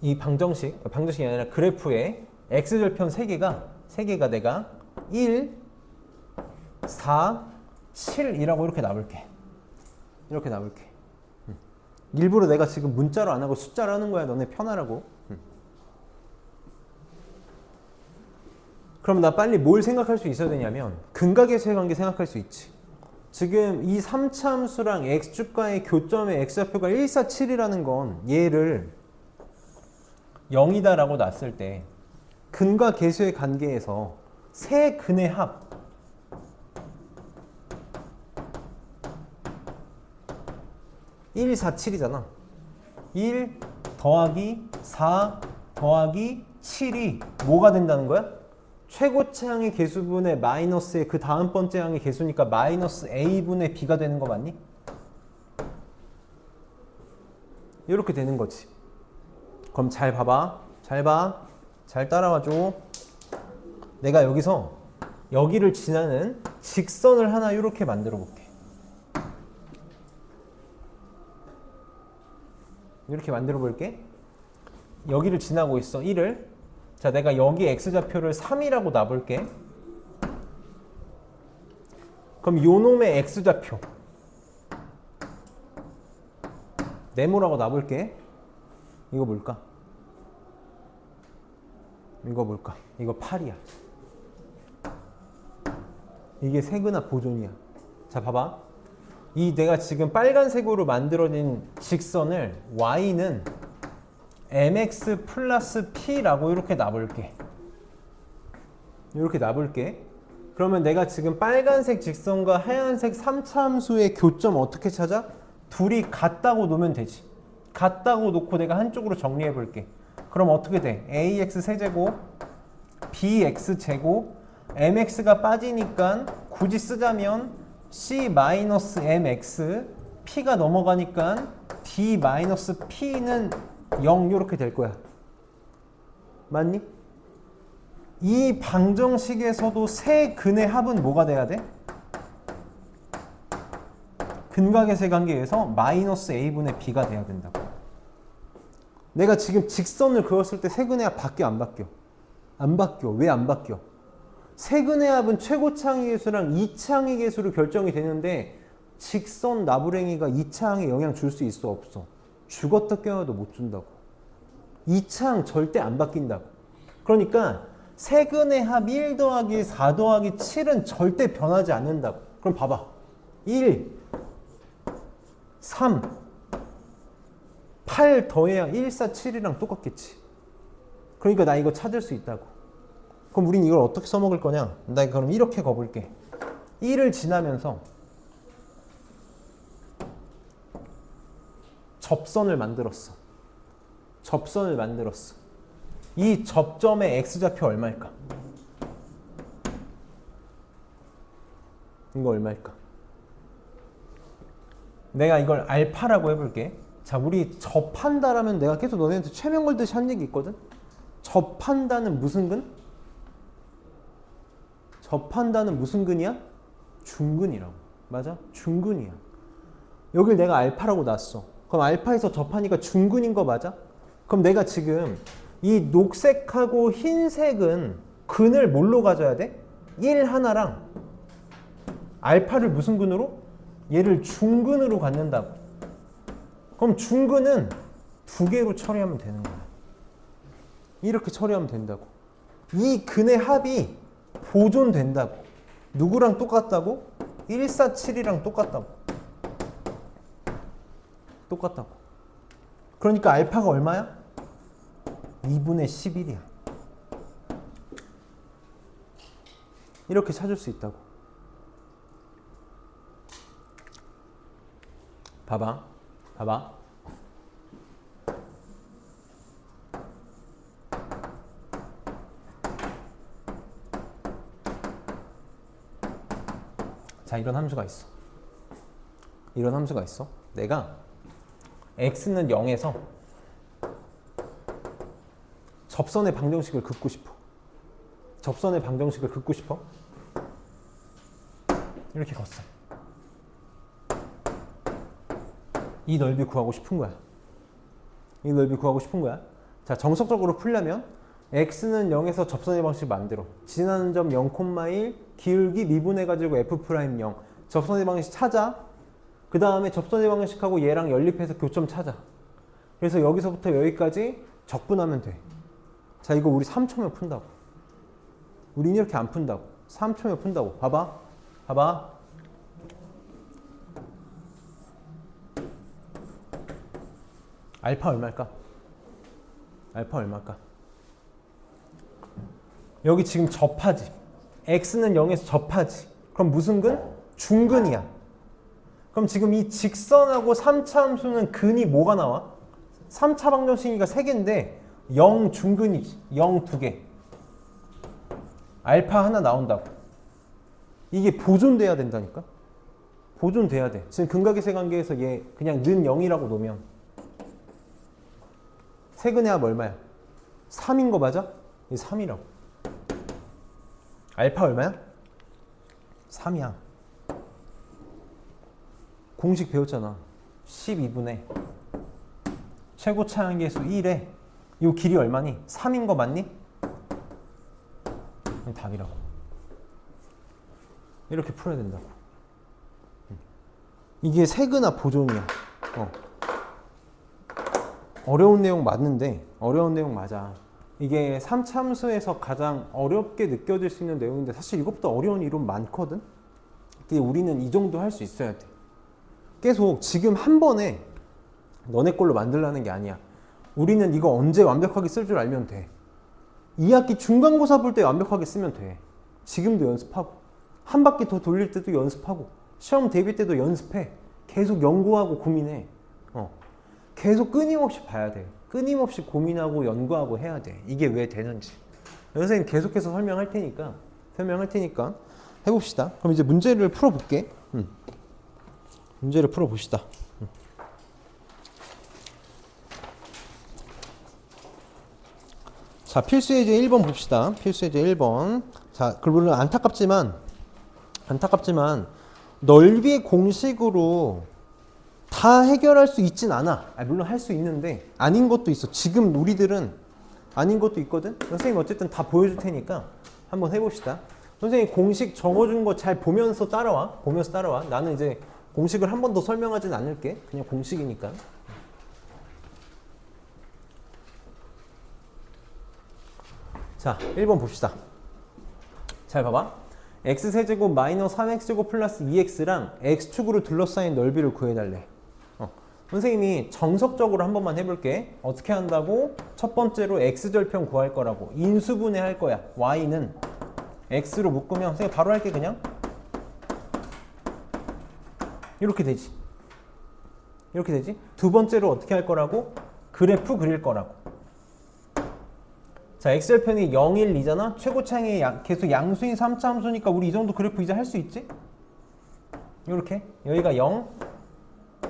아니라 그래프에 x절편 3개가 내가 1, 4, 7이라고 이렇게 놔볼게. 이렇게 놔볼게. 일부러 내가 지금 문자로 안 하고 숫자로 하는 거야. 너네 편하라고. 그럼 나 빨리 뭘 생각할 수 있어야 되냐면 근각에서의 관계 생각할 수 있지. 지금 이 3차 함수랑 x축과의 교점의 x좌표가 1, 4, 7이라는 건 얘를 0이다 라고 놨을 때 근과 계수의 관계에서 세 근의 합 1, 4, 7이잖아. 1 더하기 4 더하기 7이 뭐가 된다는 거야? 최고치 항의 개수분의 마이너스의 그 다음 번째 항의 개수니까 마이너스 a분의 b가 되는 거 맞니? 이렇게 되는 거지. 그럼 잘 봐봐. 잘 봐. 잘 따라와줘. 내가 여기서 여기를 지나는 직선을 하나 이렇게 만들어 볼게. 이렇게 만들어 볼게. 여기를 지나고 있어. 1을. 자, 내가 여기 x좌표를 3이라고 놔볼게. 그럼 요놈의 x좌표 네모라고 놔볼게. 이거 뭘까? 이거 뭘까? 이거 8이야. 이게 세근합 보존이야. 자, 봐봐. 이 내가 지금 빨간색으로 만들어진 직선을 y는 mx 플러스 p라고 이렇게 놔볼게. 이렇게 놔볼게. 그러면 내가 지금 빨간색 직선과 하얀색 3차 함수의 교점 어떻게 찾아? 둘이 같다고 놓으면 되지. 같다고 놓고 내가 한쪽으로 정리해 볼게. 그럼 어떻게 돼? ax 세제곱 bx 제곱 mx가 빠지니까 굳이 쓰자면 c-mx p가 넘어가니까 d-p는 0 이렇게 될 거야. 맞니? 이 방정식에서도 세 근의 합은 뭐가 돼야 돼? 근각의 세 관계에서 마이너스 a분의 b가 돼야 된다고. 내가 지금 직선을 그었을 때 세 근의 합 바뀌어 안 바뀌어? 안 바뀌어. 왜 안 바뀌어? 세 근의 합은 최고차항의 계수랑 이차항의 계수로 결정이 되는데 직선 나부랭이가 이차항에 영향 줄 수 있어 없어? 죽었다 깨어도 못 준다고. 이차항 절대 안 바뀐다고. 그러니까 세근의 합 1 더하기 4 더하기 7은 절대 변하지 않는다고. 그럼 봐봐. 1, 3, 8 더해야 1, 4, 7이랑 똑같겠지. 그러니까 나 이거 찾을 수 있다고. 그럼 우린 이걸 어떻게 써먹을 거냐? 나 그럼 이렇게 거볼게. 1을 지나면서 접선을 만들었어. 접선을 만들었어. 이 접점의 x좌표 얼마일까? 이거 얼마일까? 내가 이걸 알파라고 해볼게. 자, 우리 접한다라면 내가 계속 너네한테 최면 걸듯이 한 얘기 있거든? 접한다는 무슨 근? 접한다는 무슨 근이야? 중근이라고. 맞아? 중근이야. 여길 내가 알파라고 놨어. 그럼 알파에서 접하니까 중근인 거 맞아? 그럼 내가 지금 이 녹색하고 흰색은 근을 뭘로 가져야 돼? 1 하나랑 알파를 무슨 근으로? 얘를 중근으로 갖는다고. 그럼 중근은 2개로 처리하면 되는 거야. 이렇게 처리하면 된다고. 이 근의 합이 보존된다고. 누구랑 똑같다고? 147이랑 똑같다고. 똑같다고. 그러니까 알파가 얼마야? 2분의 11이야. 이렇게 찾을 수 있다고. 봐봐. 봐봐. 자, 이런 함수가 있어. 이런 함수가 있어. 내가 x는 0에서 접선의 방정식을 긋고 싶어. 접선의 방정식을 긋고 싶어. 이렇게 걷어. 이 넓이 구하고 싶은 거야. 이 넓이 구하고 싶은 거야. 자, 정석적으로 풀려면 x는 0에서 접선의 방식을 만들어. 지나는 점 0,1, 기울기 미분해가지고 f'0. 접선의 방식 찾아. 그 다음에 접선의 방식하고 얘랑 연립해서 교점 찾아. 그래서 여기서부터 여기까지 적분하면 돼. 자, 이거 우리 3초면 푼다고. 우린 이렇게 안 푼다고. 3초면 푼다고. 봐봐. 봐봐. 알파 얼마일까? 알파 얼마일까? 여기 지금 접하지. x는 0에서 접하지. 그럼 무슨 근? 중근이야. 그럼 지금 이 직선하고 3차 함수는 근이 뭐가 나와? 3차 방정식이니까 3개인데 0 중근이지. 0 2개. 알파 하나 나온다고. 이게 보존돼야 된다니까? 보존돼야 돼. 지금 근각의 세 관계에서 얘 그냥 는 0이라고 놓으면 세근의 합 얼마야? 3인 거 맞아? 이 3이라고. 알파 얼마야? 3이야. 공식 배웠잖아. 12분의 최고 차항계수 1에 이 길이 얼마니? 3인 거 맞니? 답이라고. 이렇게 풀어야 된다고. 이게 세근합 보존이야. 어려운 내용 맞는데, 어려운 내용 맞아. 이게 3참수에서 가장 어렵게 느껴질 수 있는 내용인데 사실 이것보다 어려운 이론 많거든? 근데 우리는 이 정도 할 수 있어야 돼. 계속 지금 한 번에 너네 걸로 만들라는 게 아니야. 우리는 이거 언제 완벽하게 쓸 줄 알면 돼. 2학기 중간고사 볼 때 완벽하게 쓰면 돼. 지금도 연습하고 한 바퀴 더 돌릴 때도 연습하고 시험 대비 때도 연습해. 계속 연구하고 고민해. 계속 끊임없이 봐야 돼. 끊임없이 고민하고 연구하고 해야 돼. 이게 왜 되는지. 선생님 계속해서 설명할 테니까 해봅시다. 그럼 이제 문제를 풀어볼게. 문제를 풀어봅시다. 자, 필수 예제 1번 봅시다. 필수 예제 1번. 자, 물론 안타깝지만 넓이 공식으로 다 해결할 수 있진 않아. 물론 할 수 있는데 아닌 것도 있어. 지금 우리들은 아닌 것도 있거든. 선생님 어쨌든 다 보여줄 테니까 한번 해봅시다. 선생님 공식 적어준 거 잘 보면서 따라와. 나는 이제 공식을 한 번 더 설명하진 않을게. 그냥 공식이니까. 자, 1번 봅시다. 잘 봐봐. x세제곱 마이너스 3x제곱 플러스 2x랑 x축으로 둘러싸인 넓이를 구해달래. 선생님이 정석적으로 한 번만 해볼게. 어떻게 한다고? 첫 번째로 x절편 구할 거라고. 인수분해 할 거야. y는 x로 묶으면 선생님 바로 할게 그냥. 이렇게 되지. 두 번째로 어떻게 할 거라고? 그래프 그릴 거라고. 자, x절편이 0, 1, 2잖아? 최고차항이 계속 양수인 3차 함수니까 우리 이 정도 그래프 이제 할 수 있지? 이렇게. 여기가 0,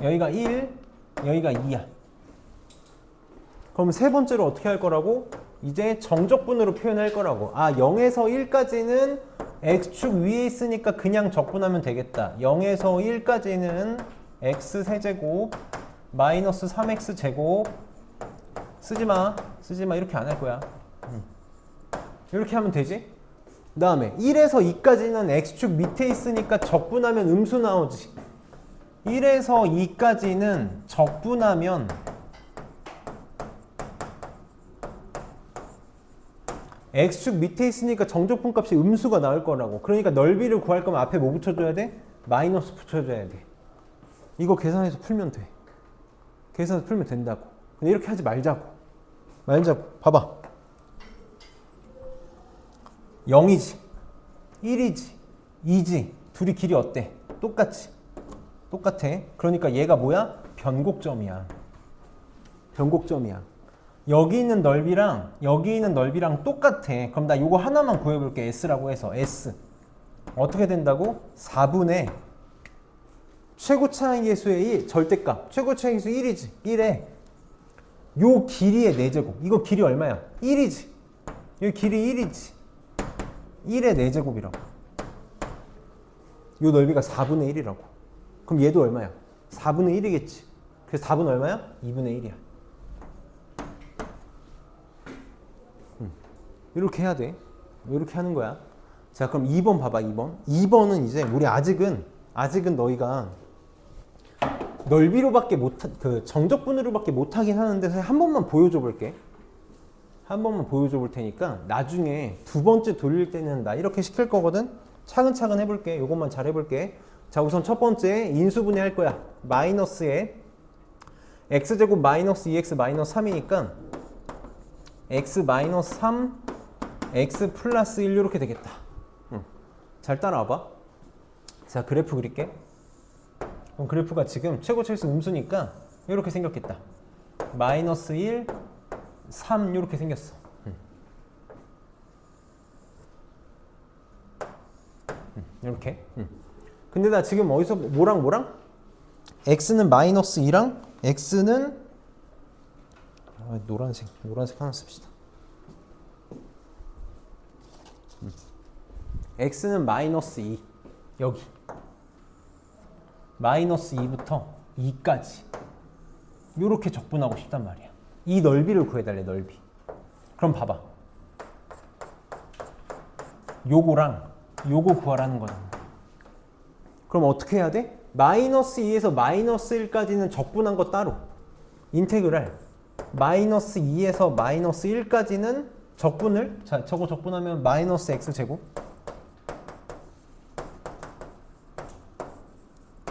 여기가 1, 여기가 2야. 그럼 세 번째로 어떻게 할 거라고? 이제 정적분으로 표현할 거라고. 0에서 1까지는 x축 위에 있으니까 그냥 적분하면 되겠다. 0에서 1까지는 x세제곱 마이너스 3x제곱 쓰지마 이렇게 안 할 거야. 이렇게 하면 되지? 그 다음에 1에서 2까지는 x축 밑에 있으니까 적분하면 음수 나오지. 1에서 2까지는 적분하면 x축 밑에 있으니까 정적분 값이 음수가 나올 거라고. 그러니까 넓이를 구할 거면 앞에 뭐 붙여줘야 돼? 마이너스 붙여줘야 돼. 이거 계산해서 풀면 돼. 계산해서 풀면 된다고. 근데 이렇게 하지 말자고. 봐봐. 0이지 1이지 2지 둘이 길이 어때? 똑같아. 그러니까 얘가 뭐야? 변곡점이야. 여기 있는 넓이랑 똑같아. 그럼 나 요거 하나만 구해볼게. S라고 해서 S 어떻게 된다고? 4분의 최고차항 계수의 1 절대값. 최고차항 계수 1이지. 1에 요 길이의 4제곱. 이거 길이 얼마야? 1이지. 여기 길이 1이지. 1의 4제곱이라고. 요 넓이가 4분의 1이라고. 그럼 얘도 얼마야? 4분의 1이겠지. 그래서 4분 얼마야? 2분의 1이야. 이렇게 해야 돼. 이렇게 하는 거야. 자, 그럼 2번 봐봐. 2번은 이제 우리 아직은 너희가 넓이로밖에 정적분으로밖에 못하긴 하는데 한 번만 보여줘 볼게. 볼 테니까 나중에 두 번째 돌릴 때는 나 이렇게 시킬 거거든. 차근차근 해볼게. 요것만 잘 해볼게. 자, 우선 첫 번째 인수분해 할 거야. 마이너스에 x제곱 마이너스 2x 마이너스 3이니까 x 마이너스 3 x 플러스 1 이렇게 되겠다. 잘 따라와봐. 자, 그래프 그릴게. 그럼 그래프가 지금 최고차에서 음수니까 이렇게 생겼겠다. 마이너스 1 3 이렇게 생겼어. 이렇게. 근데 나 지금 어디서 뭐랑 x는 마이너스 2랑 x는 노란색 하나 씁시다. x는 마이너스 2 여기 마이너스 2부터 2까지 이렇게 적분하고 싶단 말이야. 이 넓이를 구해달래. 넓이. 그럼 봐봐. 요거랑 요거 구하라는 거잖아. 그럼 어떻게 해야 돼? 마이너스 2에서 마이너스 1까지는 적분한 거 따로. 인테그랄 마이너스 2에서 마이너스 1까지는 적분을, 자, 저거 적분하면 마이너스 x제곱.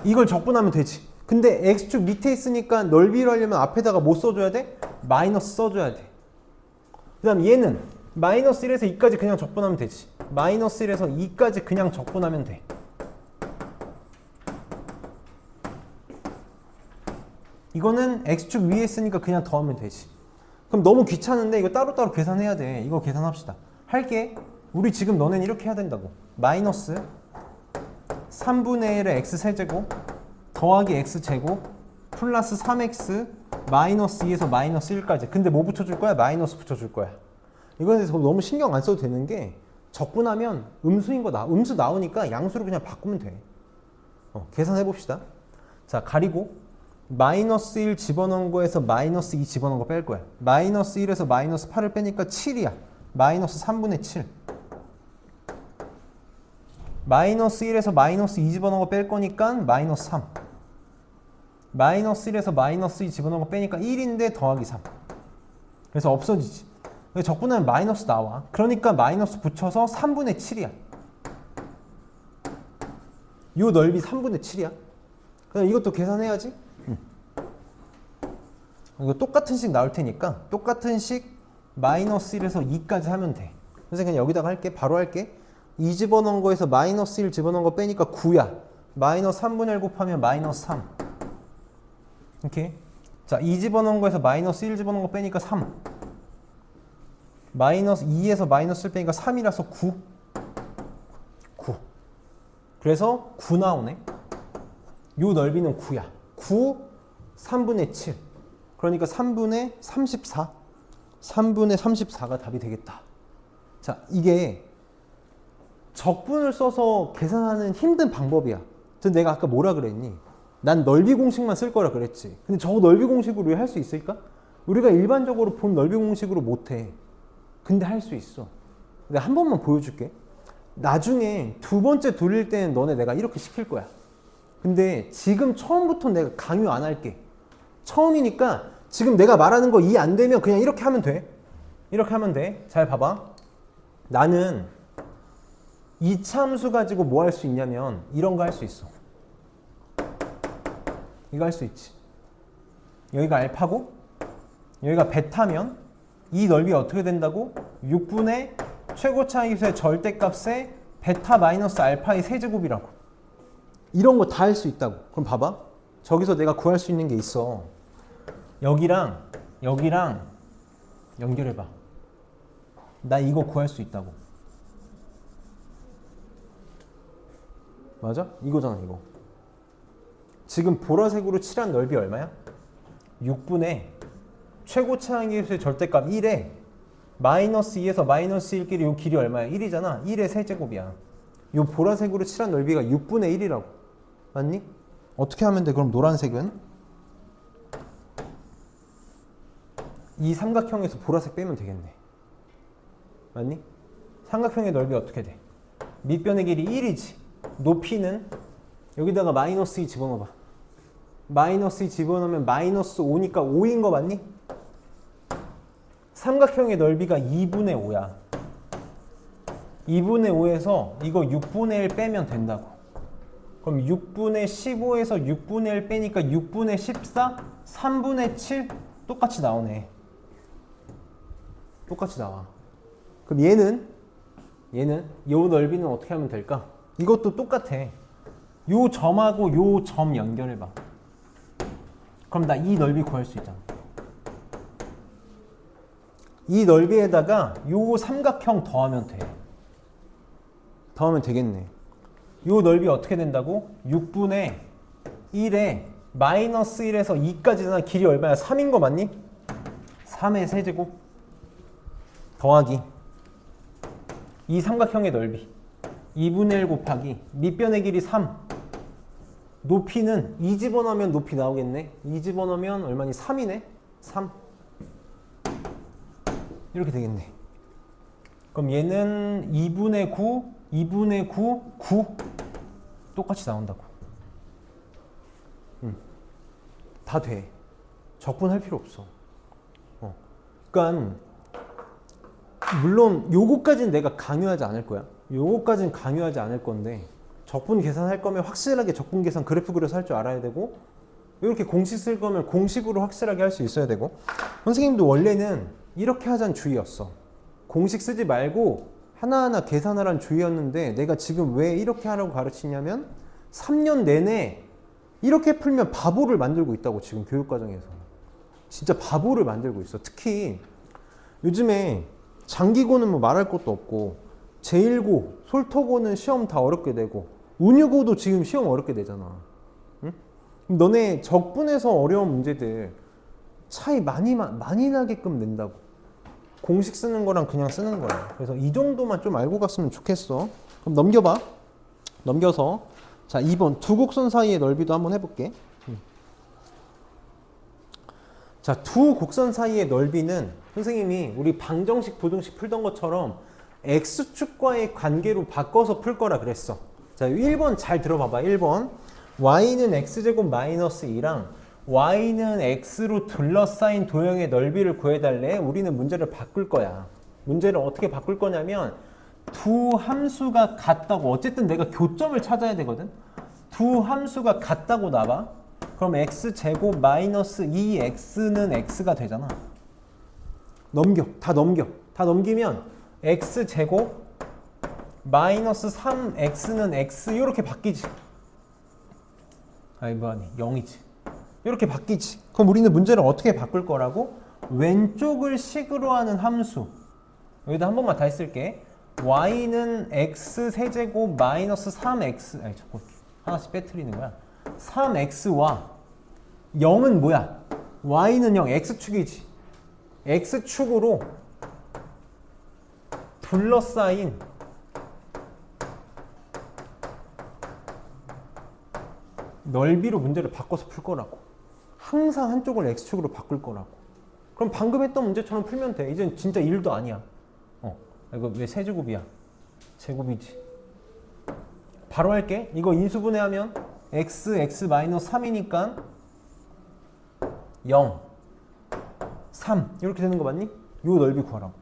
이걸 적분하면 되지. 근데 x축 밑에 있으니까 넓이를 하려면 앞에다가 뭐 써줘야 돼? 마이너스 써줘야 돼. 그 다음 얘는 마이너스 1에서 2까지 그냥 적분하면 되지. 마이너스 1에서 2까지 그냥 적분하면 돼. 이거는 x축 위에 있으니까 그냥 더하면 되지. 그럼 너무 귀찮은데 이거 따로따로 계산해야 돼. 이거 계산합시다. 할게. 우리 지금 너넨 이렇게 해야 된다고. 마이너스 3분의 1의 x세제곱 더하기 x제곱 플러스 3x 마이너스 2에서 마이너스 1까지. 근데 뭐 붙여줄 거야? 마이너스 붙여줄 거야. 이거에 너무 신경 안 써도 되는 게 적분하면 음수인 거 음수 나오니까 양수로 그냥 바꾸면 돼. 계산해 봅시다. 자, 가리고 마이너스 1 집어넣은 거에서 마이너스 2 집어넣은 거 뺄 거야. 마이너스 1에서 마이너스 8을 빼니까 7이야. 마이너스 3분의 7. 마이너스 1에서 마이너스 2 집어넣은 거 뺄 거니까 마이너스 3. 마이너스 1에서 마이너스 2 집어넣은 거 빼니까 1인데 더하기 3. 그래서 없어지지. 적분하면 마이너스 나와. 그러니까 마이너스 붙여서 3분의 7이야. 요 넓이 3분의 7이야. 그럼 이것도 계산해야지. 이거 똑같은 식 나올 테니까 똑같은 식 마이너스 1에서 2까지 하면 돼. 그래서 그냥 여기다가 할게. 바로 할게. 2 집어넣은 거에서 마이너스 1 집어넣은 거 빼니까 9야. 마이너스 3분의 1 곱하면 마이너스 3. 이렇게. 자, 2 집어넣은 거에서 마이너스 1 집어넣은 거 빼니까 3. 마이너스 2에서 마이너스 1 빼니까 3이라서 9. 9. 그래서 9 나오네. 요 넓이는 9야. 9, 3분의 7. 그러니까 3분의 34. 3분의 34가 답이 되겠다. 자, 이게 적분을 써서 계산하는 힘든 방법이야. 내가 아까 뭐라 그랬니? 난 넓이 공식만 쓸 거라 그랬지. 근데 저 넓이 공식으로 할 수 있을까? 우리가 일반적으로 본 넓이 공식으로 못해. 근데 할 수 있어. 내가 한 번만 보여줄게. 나중에 두 번째 돌릴 때는 너네 내가 이렇게 시킬 거야. 근데 지금 처음부터 내가 강요 안 할게. 처음이니까 지금 내가 말하는 거 이해 안 되면 그냥 이렇게 하면 돼. 이렇게 하면 돼. 잘 봐봐. 나는 이차함수 가지고 뭐 할 수 있냐면 이런 거 할 수 있어. 이거 할 수 있지. 여기가 알파고 여기가 베타면 이 넓이 어떻게 된다고? 6분의 최고차항기수의 절대값의 베타 마이너스 알파의 세제곱이라고. 이런 거 다 할 수 있다고. 그럼 봐봐. 저기서 내가 구할 수 있는 게 있어. 여기랑 연결해봐. 나 이거 구할 수 있다고. 맞아? 이거잖아, 이거. 지금 보라색으로 칠한 넓이 얼마야? 6분의 최고차항기수의 절대값 1에 마이너스 2에서 마이너스 1끼리 요 길이 얼마야? 1이잖아. 1의 세제곱이야. 요 보라색으로 칠한 넓이가 6분의 1이라고. 맞니? 어떻게 하면 돼? 그럼 노란색은? 이 삼각형에서 보라색 빼면 되겠네. 맞니? 삼각형의 넓이 어떻게 돼? 밑변의 길이 1이지. 높이는 여기다가 마이너스 2 집어넣어봐. 마이너스 2 집어넣으면 마이너스 5니까 5인 거 맞니? 삼각형의 넓이가 2분의 5야. 2분의 5에서 이거 6분의 1 빼면 된다고. 그럼 6분의 15에서 6분의 1 빼니까 6분의 14, 3분의 7 똑같이 나오네. 똑같이 나와. 그럼 얘는 요 넓이는 어떻게 하면 될까? 이것도 똑같아. 요 점하고 요 점 연결해봐. 그럼 나 이 넓이 구할 수 있잖아. 이 넓이에다가 요 삼각형 더하면 돼. 더하면 되겠네. 요 넓이 어떻게 된다고? 6분의 1에 마이너스 1에서 2까지잖아. 길이 얼마야? 3인 거 맞니? 3의 세제곱 더하기 이 삼각형의 넓이 2분의 1 곱하기 밑변의 길이 3 높이는 2 집어넣으면 높이 나오겠네. 2 집어넣으면 얼마니? 3이네. 3 이렇게 되겠네. 그럼 얘는 2분의 9 2분의 9 9 똑같이 나온다고. 다 돼. 적분할 필요 없어. 그러니까 물론 요거까지는 내가 강요하지 않을 거야. 요거까지는 강요하지 않을 건데 적분 계산할 거면 확실하게 적분 계산 그래프 그려서 할 줄 알아야 되고 이렇게 공식 쓸 거면 공식으로 확실하게 할 수 있어야 되고 선생님도 원래는 이렇게 하자는 주의였어. 공식 쓰지 말고 하나하나 계산하라는 주의였는데 내가 지금 왜 이렇게 하라고 가르치냐면 3년 내내 이렇게 풀면 바보를 만들고 있다고 지금 교육과정에서. 진짜 바보를 만들고 있어. 특히 요즘에 장기고는 뭐 말할 것도 없고 제1고, 솔터고는 시험 다 어렵게 되고 운유고도 지금 시험 어렵게 되잖아. 응? 너네 적분에서 어려운 문제들 차이 많이 나게끔 낸다고. 공식 쓰는 거랑 그냥 쓰는 거야. 그래서 이 정도만 좀 알고 갔으면 좋겠어. 그럼 넘겨봐. 넘겨서 자 2번 두 곡선 사이의 넓이도 한번 해볼게. 자, 두 곡선 사이의 넓이는 선생님이 우리 방정식, 부등식 풀던 것처럼 x축과의 관계로 바꿔서 풀 거라 그랬어. 자, 1번 잘 들어봐봐. 1번 y는 x제곱 마이너스 2랑 y는 x로 둘러싸인 도형의 넓이를 구해달래. 우리는 문제를 바꿀 거야. 문제를 어떻게 바꿀 거냐면 두 함수가 같다고, 어쨌든 내가 교점을 찾아야 되거든. 두 함수가 같다고 나와. 그럼 x제곱 마이너스 2x는 x가 되잖아. 넘겨. 다 넘겨. 다 넘기면 x제곱 마이너스 3x는 x 이렇게 바뀌지. 아니 뭐하니 0이지. 이렇게 바뀌지. 그럼 우리는 문제를 어떻게 바꿀 거라고? 왼쪽을 식으로 하는 함수. 여기다 한 번만 다시 쓸게. y는 x 세제곱 마이너스 3x, 아니 자꾸 하나씩 빼뜨리는 거야. 3x와 0은 뭐야? y는 0, x축이지. x축으로 둘러싸인 넓이로 문제를 바꿔서 풀 거라고. 항상 한쪽을 x축으로 바꿀 거라고. 그럼 방금 했던 문제처럼 풀면 돼. 이젠 진짜 1도 아니야. 이거 왜 세제곱이야? 제곱이지. 바로 할게. 이거 인수분해하면 x 마이너스 3이니까 0, 3 이렇게 되는 거 맞니? 요 넓이 구하라고.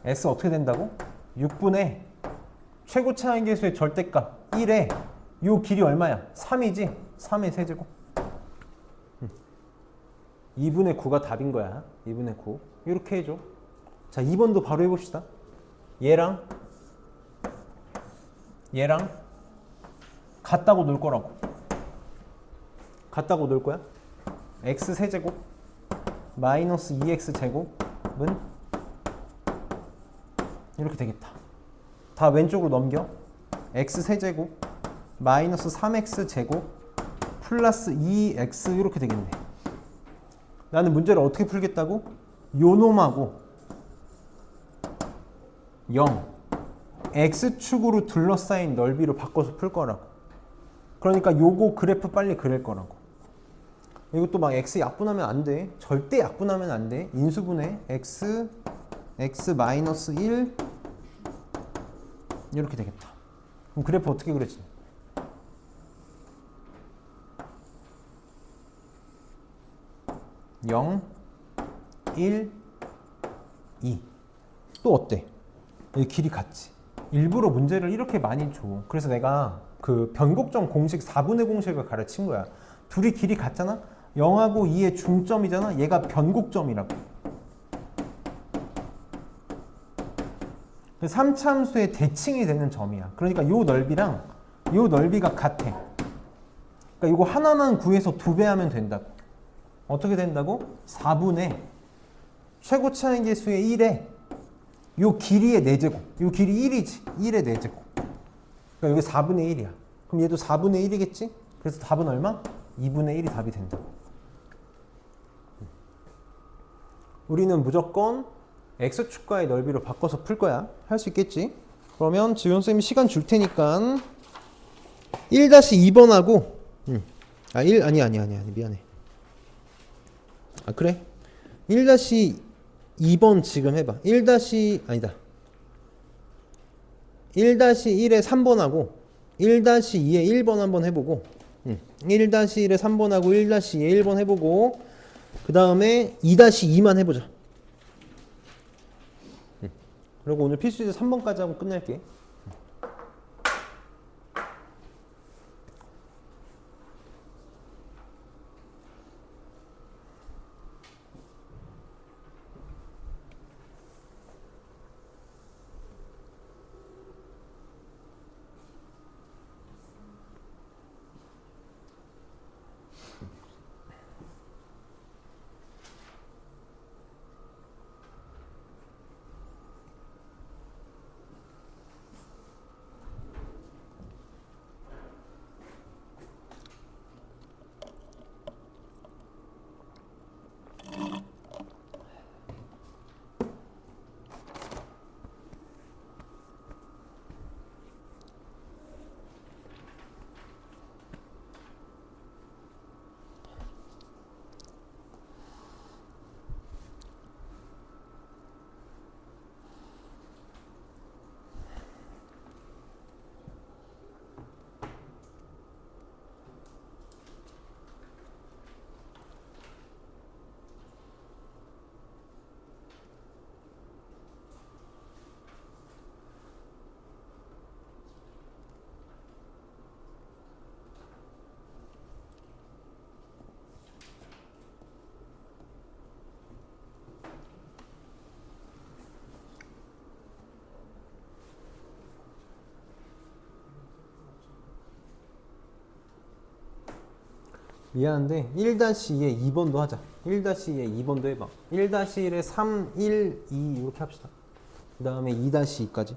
s 어떻게 된다고? 6분의 최고차항 계수의 절대값 1에 요 길이 얼마야? 3이지? 3의 세제곱. 2분의 9가 답인 거야. 2분의 9. 이렇게 해줘. 자, 2번도 바로 해봅시다. 얘랑 같다고 놓을 거라고. 같다고 놓을 거야. x 세제곱 마이너스 2x 제곱은 이렇게 되겠다. 다 왼쪽으로 넘겨. x 세제곱 마이너스 3x 제곱 플러스 2x 이렇게 되겠네. 나는 문제를 어떻게 풀겠다고? 요 놈하고 0 x축으로 둘러싸인 넓이로 바꿔서 풀 거라고. 그러니까 요거 그래프 빨리 그릴 거라고. 이것도 막 x 약분하면 안 돼. 절대 약분하면 안 돼. 인수분해 x 마이너스 1 이렇게 되겠다. 그럼 그래프 어떻게 그려지냐? 0, 1, 2. 또 어때? 이 길이 같지. 일부러 문제를 이렇게 많이 줘. 그래서 내가 그 변곡점 공식 4분의 공식을 가르친 거야. 둘이 길이 같잖아? 0하고 2의 중점이잖아? 얘가 변곡점이라고. 3차함수의 대칭이 되는 점이야. 그러니까 요 넓이랑 요 넓이가 같아. 그러니까 이거 하나만 구해서 2배 하면 된다고. 어떻게 된다고? 4분의 최고차항 계수의 1에 요 길이의 4제곱. 요 길이 1이지. 1의 4제곱. 그러니까 여기 4분의 1이야. 그럼 얘도 4분의 1이겠지? 그래서 답은 얼마? 2분의 1이 답이 된다고. 우리는 무조건 x축과의 넓이로 바꿔서 풀 거야. 할 수 있겠지? 그러면 지훈쌤이 시간 줄 테니까 1-2번하고 아니 미안해. 아 그래? 1-2번 지금 해봐. 1-1에 3번하고 1-2에 1번 한번 해보고 1-1에 3번하고 1-2에 1번 해보고 그 다음에 2-2만 해보자. 그리고 오늘 필수제 3번까지 하고 끝낼게. 미안한데 1-2에 2번도 하자. 1-2에 2번도 해봐. 1-1에 3, 1, 2 이렇게 합시다. 그 다음에 2-2까지.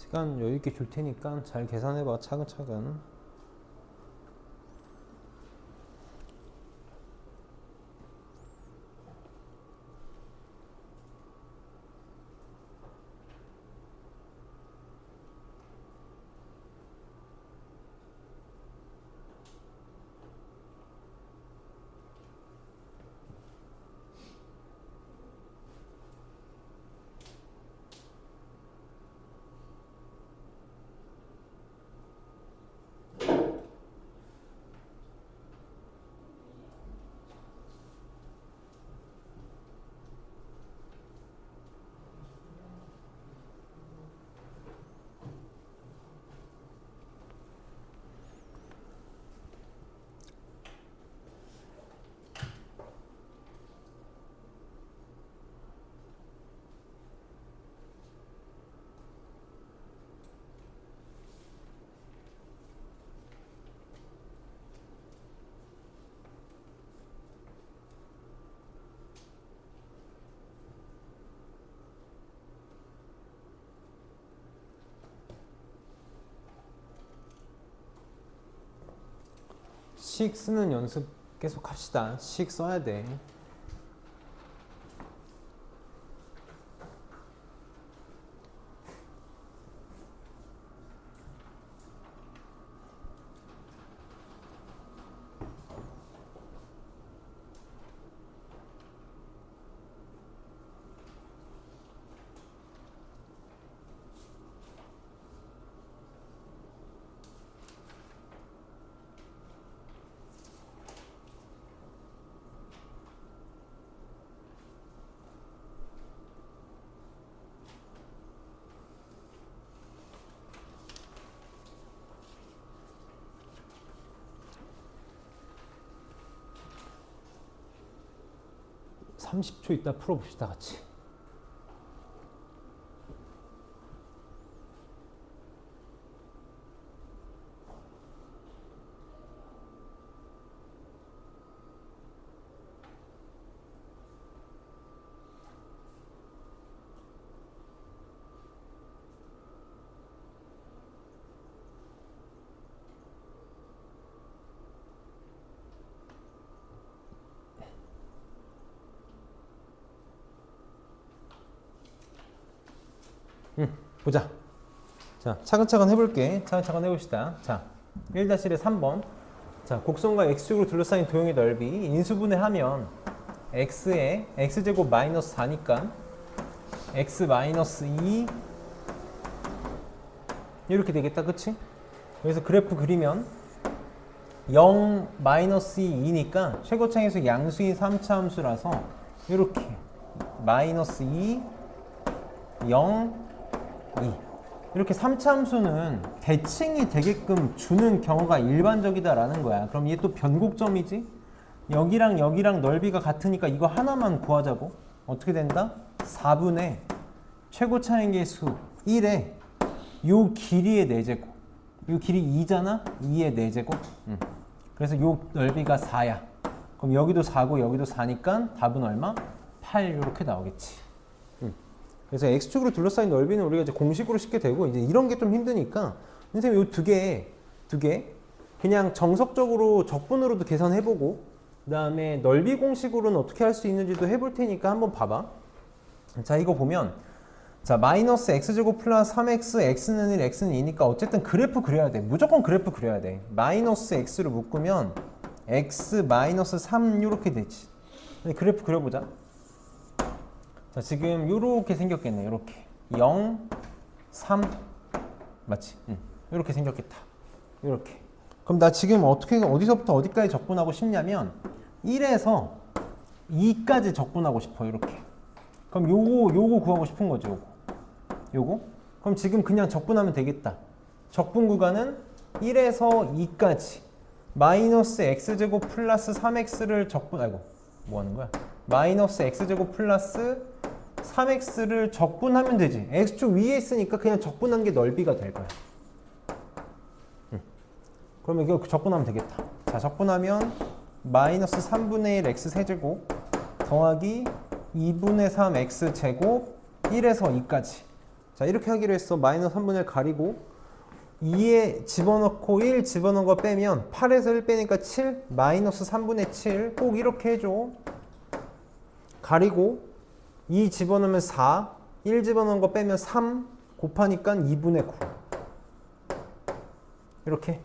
시간 여유있게 줄 테니까 잘 계산해봐. 차근차근. 식 쓰는 연습 계속 합시다. 식 써야 돼. (30초) 있다 풀어봅시다 같이. 보자. 자, 차근차근 해볼게. 차근차근 해봅시다. 자, 1-1의 3번. 자, 곡선과 x축으로 둘러싸인 도형의 넓이 인수분해하면 x에 x제곱 마이너스 4니까 x 마이너스 2 이렇게 되겠다. 그치? 그래서 그래프 그리면 0 마이너스 2니까 최고차에서 양수인 3차 함수라서 이렇게 마이너스 2 0 2 이렇게 3차 함수는 대칭이 되게끔 주는 경우가 일반적이다라는 거야. 그럼 얘 또 변곡점이지? 여기랑 여기랑 넓이가 같으니까 이거 하나만 구하자고. 어떻게 된다? 4분의 최고차의 개수 1에 요 길이의 4제곱. 요 길이 2잖아? 2의 4제곱. 그래서 요 넓이가 4야. 그럼 여기도 4고 여기도 4니까 답은 얼마? 8 이렇게 나오겠지. 그래서 x축으로 둘러싸인 넓이는 우리가 이제 공식으로 쉽게 되고, 이제 이런 게 좀 힘드니까 선생님 요 두 개 그냥 정석적으로 적분으로도 계산해보고, 그 다음에 넓이 공식으로는 어떻게 할 수 있는지도 해볼 테니까 한번 봐봐. 자, 이거 보면 자, 마이너스 x제곱 플러스 3x, x는 1, x는 2니까 어쨌든 그래프 그려야 돼. 무조건 그래프 그려야 돼. 마이너스 x로 묶으면 x 마이너스 3 이렇게 되지. 그래프 그려보자. 자, 지금 요렇게 생겼겠네. 요렇게 0, 3 맞지? 요렇게 생겼겠다. 요렇게. 그럼 나 지금 어디서부터 어디까지 적분하고 싶냐면 1에서 2까지 적분하고 싶어. 요렇게. 그럼 요거 구하고 싶은 거죠. 요거. 그럼 지금 그냥 적분하면 되겠다. 적분 구간은 1에서 2까지 마이너스 x제곱 플러스 3x를 뭐 하는 거야? 마이너스 x제곱 플러스 3x를 적분하면 되지. x축 위에 있으니까 그냥 적분한 게 넓이가 될 거야. 그러면 이거 적분하면 되겠다. 자, 적분하면 마이너스 3분의 1 x 세제곱 더하기 2분의 3 x 제곱 1에서 2까지. 자, 이렇게 하기로 했어. 마이너스 3분의 1 가리고 2에 집어넣고 1 집어넣은 거 빼면 8에서 1 빼니까 7 마이너스 3분의 7 꼭 이렇게 해줘. 가리고 2 집어넣으면 4 1 집어넣은 거 빼면 3 곱하니까 2분의 9 이렇게.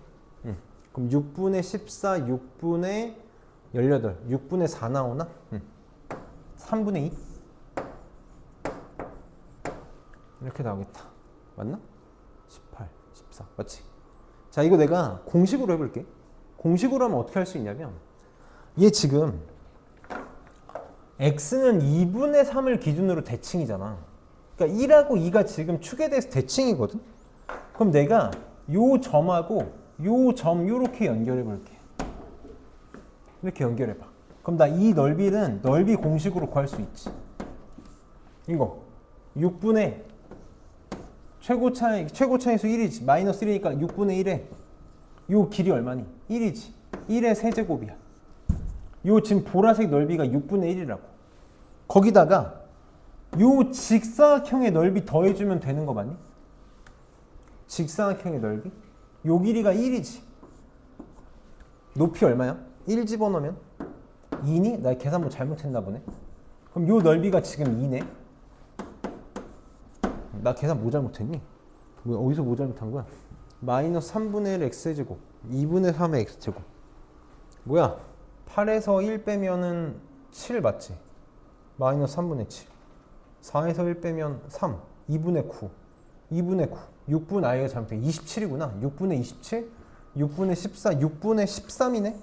그럼 6분의 14 6분의 18 6분의 4 나오나? 3분의 2 이렇게 나오겠다. 맞나? 18 14 맞지? 자, 이거 내가 공식으로 해볼게. 공식으로 하면 어떻게 할 수 있냐면, 얘 지금 x는 2분의 3을 기준으로 대칭이잖아. 그러니까 1하고 2가 지금 축에 대해서 대칭이거든. 그럼 내가 요 점하고 요 점 요렇게 연결해 볼게. 이렇게 연결해 봐. 그럼 나 이 넓이는 넓이 공식으로 구할 수 있지. 이거 6분의 최고차에서 1이지. 마이너스 1이니까 6분의 1에 요 길이 얼마니? 1이지. 1의 세제곱이야. 요 지금 보라색 넓이가 6분의 1이라고. 거기다가 요 직사각형의 넓이 더해주면 되는 거 맞니? 직사각형의 넓이? 요 길이가 1이지. 높이 얼마야? 1 집어넣으면 2니? 나 계산 뭐 잘못했나 보네. 그럼 요 넓이가 지금 2네. 나 계산 뭐 잘못했니? 어디서 뭐 잘못한 거야? 마이너스 3분의 1 x제곱 2분의 3의 x제곱 뭐야? 8에서 1 빼면은 7 맞지? 마이너스 3분의 7 4에서 1 빼면 3 2분의 9 2분의 9 6분 아이가 잘못해 27이구나 6분의 27 6분의 14 6분의 13이네.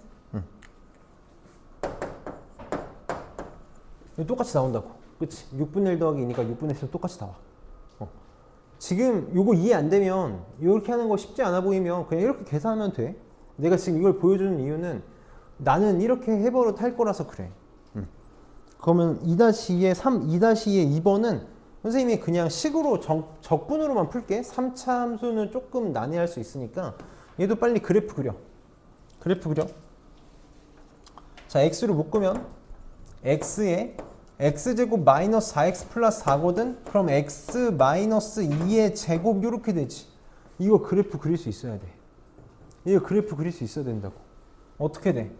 이거 똑같이 나온다고. 그치? 6분의 1 더하기 2니까 6분의 7 똑같이 나와. 지금 요거 이해 안 되면 이렇게 하는 거 쉽지 않아 보이면 그냥 이렇게 계산하면 돼. 내가 지금 이걸 보여주는 이유는 나는 이렇게 해버릇 할 거라서 그래. 그러면 2-2의 3, 2-2의 2번은 선생님이 그냥 식으로 적분으로만 풀게. 3차 함수는 조금 난해할 수 있으니까 얘도 빨리 그래프 그려. 그래프 그려. 자, x로 묶으면 x에 x제곱 마이너스 4x 플러스 4거든? 그럼 x 마이너스 2의 제곱 이렇게 되지. 이거 그래프 그릴 수 있어야 돼. 이거 그래프 그릴 수 있어야 된다고. 어떻게 돼?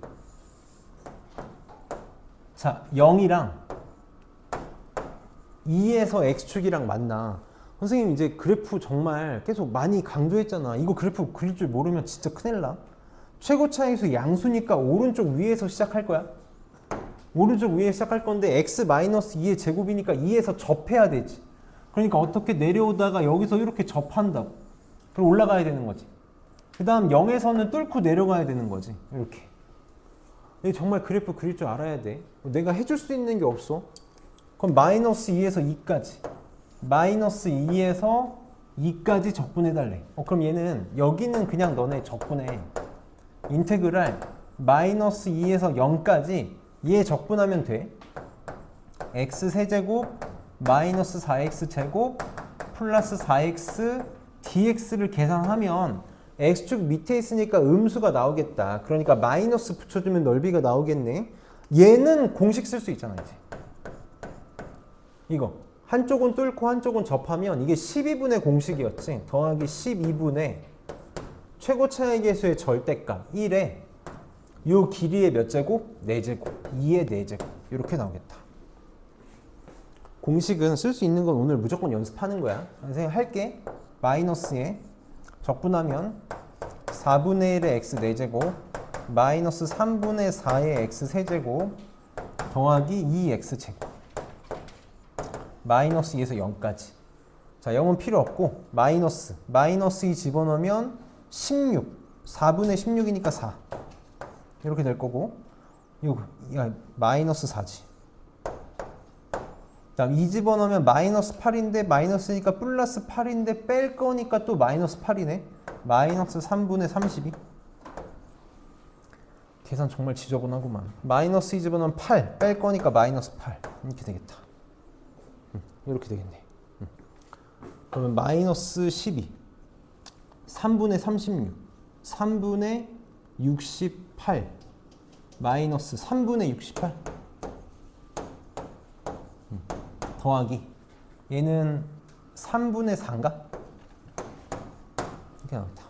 자, 0이랑 2에서 x축이랑 만나. 선생님 이제 그래프 정말 계속 많이 강조했잖아. 이거 그래프 그릴 줄 모르면 진짜 큰일 나. 최고 차이수 양수니까 오른쪽 위에서 시작할 거야. 오른쪽 위에 시작할 건데 x-2의 제곱이니까 2에서 접해야 되지. 그러니까 어떻게 내려오다가 여기서 이렇게 접한다고. 그럼 올라가야 되는 거지. 그 다음 0에서는 뚫고 내려가야 되는 거지. 이렇게. 이게 정말 그래프 그릴 줄 알아야 돼. 내가 해줄 수 있는 게 없어. 그럼 -2에서 2까지. -2에서 2까지 적분해달래. 그럼 얘는 여기는 그냥 너네 적분해. 인테그랄 -2에서 0까지 얘 적분하면 돼. x세제곱 마이너스 4x제곱 플러스 4x dx를 계산하면 x축 밑에 있으니까 음수가 나오겠다. 그러니까 마이너스 붙여주면 넓이가 나오겠네. 얘는 공식 쓸 수 있잖아 이제. 이거 한쪽은 뚫고 한쪽은 접하면 이게 12분의 공식이었지. 더하기 12분의 최고 차이 계수의 절대값 1에 요 길이의 몇 제곱? 4제곱 2의 4제곱 이렇게 나오겠다. 공식은 쓸 수 있는 건 오늘 무조건 연습하는 거야. 선생님 할게. 마이너스에 적분하면 4분의 1의 x 4제곱 마이너스 3분의 4의 x 세제곱 더하기 2x제곱 마이너스 2에서 0까지. 자, 0은 필요 없고 마이너스 2 집어넣으면 16 4분의 16이니까 4 이렇게 될 거고 이거 마이너스 4지. 다음 2 집어넣으면 마이너스 8인데 마이너스니까 플러스 8인데 뺄 거니까 또 마이너스 8이네. 마이너스 3분의 32. 계산 정말 지저분하구만. 마이너스 2 집어넣으면 8 뺄 거니까 마이너스 8 이렇게 되겠다. 이렇게 되겠네. 그러면 마이너스 12 3분의 36 3분의 68 마이너스 3분의 68 더하기 얘는 3분의 4인가? 이렇게 나왔다.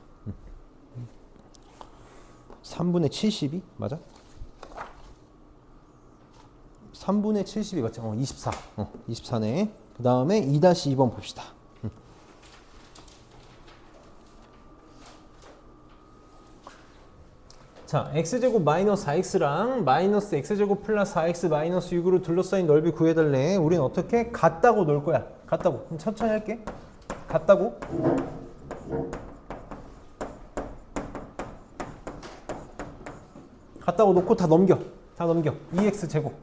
3분의 72 맞아? 3분의 72 맞지? 24 24네. 그 다음에 2-2번 봅시다. 자, x제곱 마이너스 4x랑 마이너스 x제곱 플러스 4x 마이너스 6으로 둘러싸인 넓이 구해달래. 우린 어떻게? 같다고 놓을 거야. 같다고. 그럼 천천히 할게. 같다고. 같다고 놓고 다 넘겨. 다 넘겨. 2x제곱.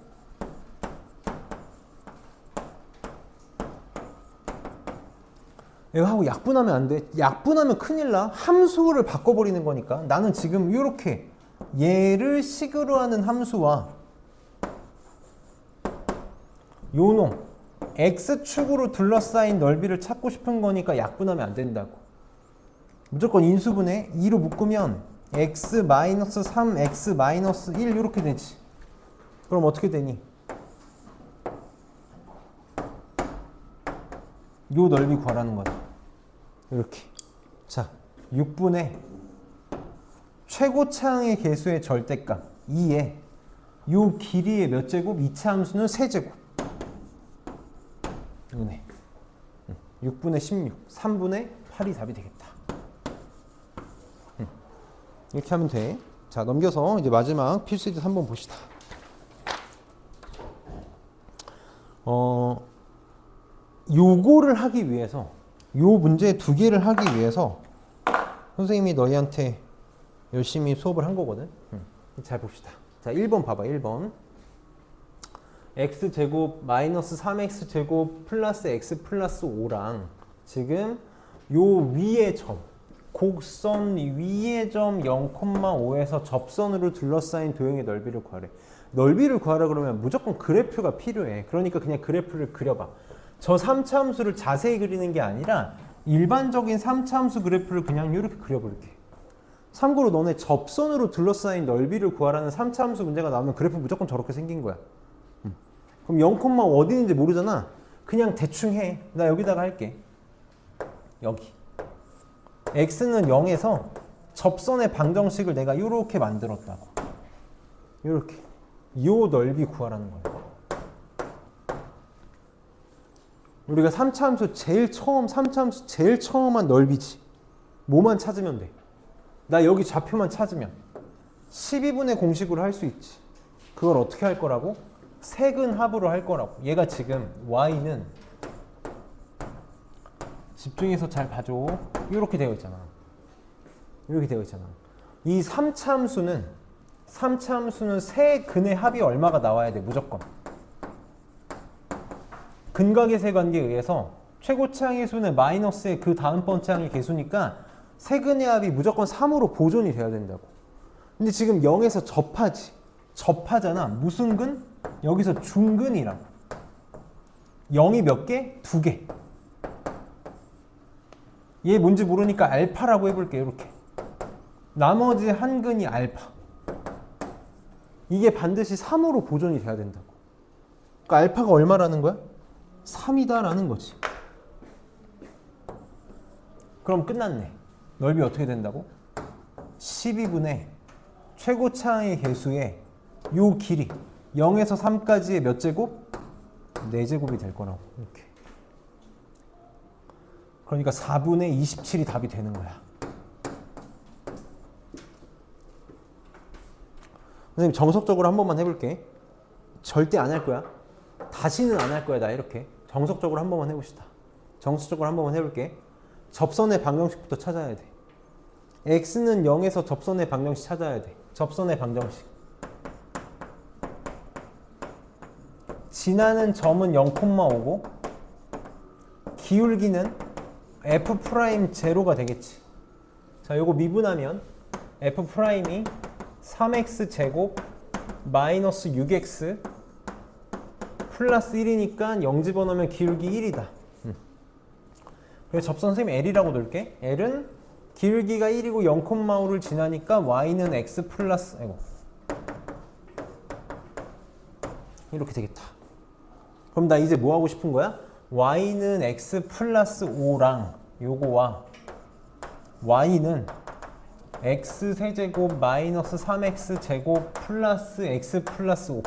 이거 하고 약분하면 안 돼. 약분하면 큰일 나. 함수를 바꿔버리는 거니까. 나는 지금 이렇게 얘를 식으로 하는 함수와 요놈 x축으로 둘러싸인 넓이를 찾고 싶은 거니까 약분하면 안 된다고. 무조건 인수분해 2로 묶으면 x-3, x-1 이렇게 되지. 그럼 어떻게 되니? 요 넓이 구하라는 거다. 이렇게. 자, 6분의 최고차항의 개수의 절대값 2에 요 길이의 몇 제곱? 2차 함수는 세제곱. 이거네. 6분의 16 3분의 8이 답이 되겠다. 이렇게 하면 돼. 자, 넘겨서 이제 마지막 필수이드 3번 봅시다. 요거를 하기 위해서 요 문제 두 개를 하기 위해서 선생님이 너희한테 열심히 수업을 한 거거든. 잘 봅시다. 자, 1번 봐봐. 1번 x제곱 마이너스 3x제곱 플러스 x 플러스 5랑 지금 요 위의 점 곡선 위의 점 0,5에서 접선으로 둘러싸인 도형의 넓이를 구하래. 넓이를 구하라 그러면 무조건 그래프가 필요해. 그러니까 그냥 그래프를 그려봐. 저 3차 함수를 자세히 그리는 게 아니라 일반적인 3차 함수 그래프를 그냥 이렇게 그려볼게. 참고로 너네 접선으로 둘러싸인 넓이를 구하라는 3차 함수 문제가 나오면 그래프 무조건 저렇게 생긴 거야. 그럼 0,5 어디 있는지 모르잖아. 그냥 대충 해. 나 여기다가 할게. 여기. x는 0에서 접선의 방정식을 내가 이렇게 만들었다고. 이렇게. 요 넓이 구하라는 거야. 우리가 3차 함수 제일 처음 3차 함수 제일 처음 한 넓이지. 뭐만 찾으면 돼. 나 여기 좌표만 찾으면 12분의 공식으로 할 수 있지. 그걸 어떻게 할 거라고? 세근합으로 할 거라고. 얘가 지금 y는 집중해서 잘 봐줘. 이렇게 되어 있잖아. 이렇게 되어 있잖아. 이 3차 함수는 세 근의 합이 얼마가 나와야 돼, 무조건. 근각의 세 관계에 의해서 최고차항의 수는 마이너스의 그 다음번 차항의 개수니까 세 근의 합이 무조건 3으로 보존이 돼야 된다고. 근데 지금 0에서 접하지. 접하잖아. 무슨 근? 여기서 중근이라고. 0이 몇 개? 2개. 얘 뭔지 모르니까 알파라고 해볼게. 이렇게. 나머지 한 근이 알파. 이게 반드시 3으로 보존이 돼야 된다고. 그러니까 알파가 얼마라는 거야? 3이다 라는 거지. 그럼 끝났네. 넓이 어떻게 된다고? 12분의 최고차항의 개수의 요 길이 0에서 3까지의 몇 제곱? 4제곱이 될 거라고. 이렇게. 그러니까 4분의 27이 답이 되는 거야. 선생님 정석적으로 한 번만 해볼게. 절대 안 할 거야. 다시는 안 할 거야. 나 이렇게. 정석적으로 한 번만 해봅시다. 정석적으로 한 번만 해볼게. 접선의 방정식부터 찾아야 돼. x는 0에서 접선의 방정식 찾아야 돼. 접선의 방정식. 지나는 점은 0,5고 기울기는 f'0가 되겠지. 자, 요거 미분하면 f'이 3x 제곱 마이너스 6x 플러스 1이니까 0 집어넣으면 기울기 1이다. 그래서 접선 선생님 L이라고 넣을게. L은 기울기가 1이고 0,5를 지나니까 y는 x 플러스 이렇게 되겠다. 그럼 나 이제 뭐 하고 싶은 거야? y는 x 플러스 5랑 요거와 y는 x 세제곱 마이너스 3x 제곱 플러스 x 플러스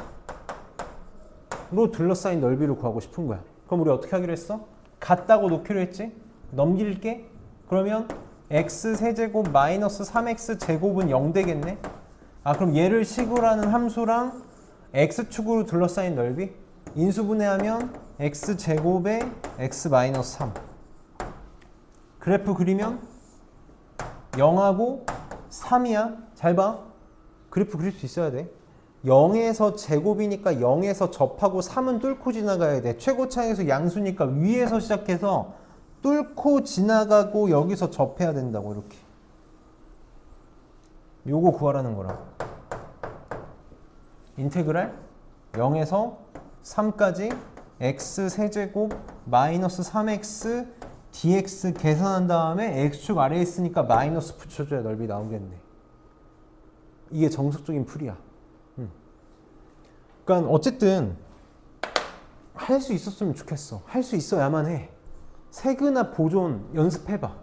5로 둘러싸인 넓이를 구하고 싶은 거야. 그럼 우리 어떻게 하기로 했어? 같다고 놓기로 했지? 넘길게. 그러면 x 세제곱 마이너스 3x 제곱은 0 되겠네? 아, 그럼 얘를 식으로 하는 함수랑 x축으로 둘러싸인 넓이? 인수분해하면 x 제곱에 x 마이너스 3. 그래프 그리면 0하고 3이야. 잘 봐. 그래프 그릴 수 있어야 돼. 0에서 제곱이니까 0에서 접하고 3은 뚫고 지나가야 돼. 최고차항에서 양수니까 위에서 시작해서 뚫고 지나가고 여기서 접해야 된다고. 이렇게. 요거 구하라는 거라. 인테그랄 0에서 3까지 x 세제곱 마이너스 3x dx 계산한 다음에 x축 아래에 있으니까 마이너스 붙여줘야 넓이 나오겠네. 이게 정석적인 풀이야. 그러니까 어쨌든 할 수 있었으면 좋겠어. 할 수 있어야만 해. 세근합 보존 연습해봐.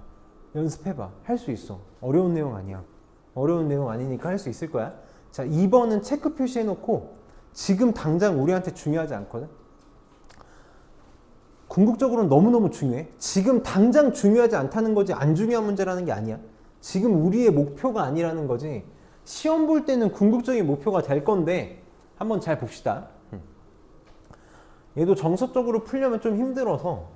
연습해봐. 할 수 있어. 어려운 내용 아니야. 어려운 내용 아니니까 할 수 있을 거야. 자, 2번은 체크 표시해놓고 지금 당장 우리한테 중요하지 않거든. 궁극적으로는 너무너무 중요해. 지금 당장 중요하지 않다는 거지 안 중요한 문제라는 게 아니야. 지금 우리의 목표가 아니라는 거지. 시험 볼 때는 궁극적인 목표가 될 건데 한번 잘 봅시다. 얘도 정석적으로 풀려면 좀 힘들어서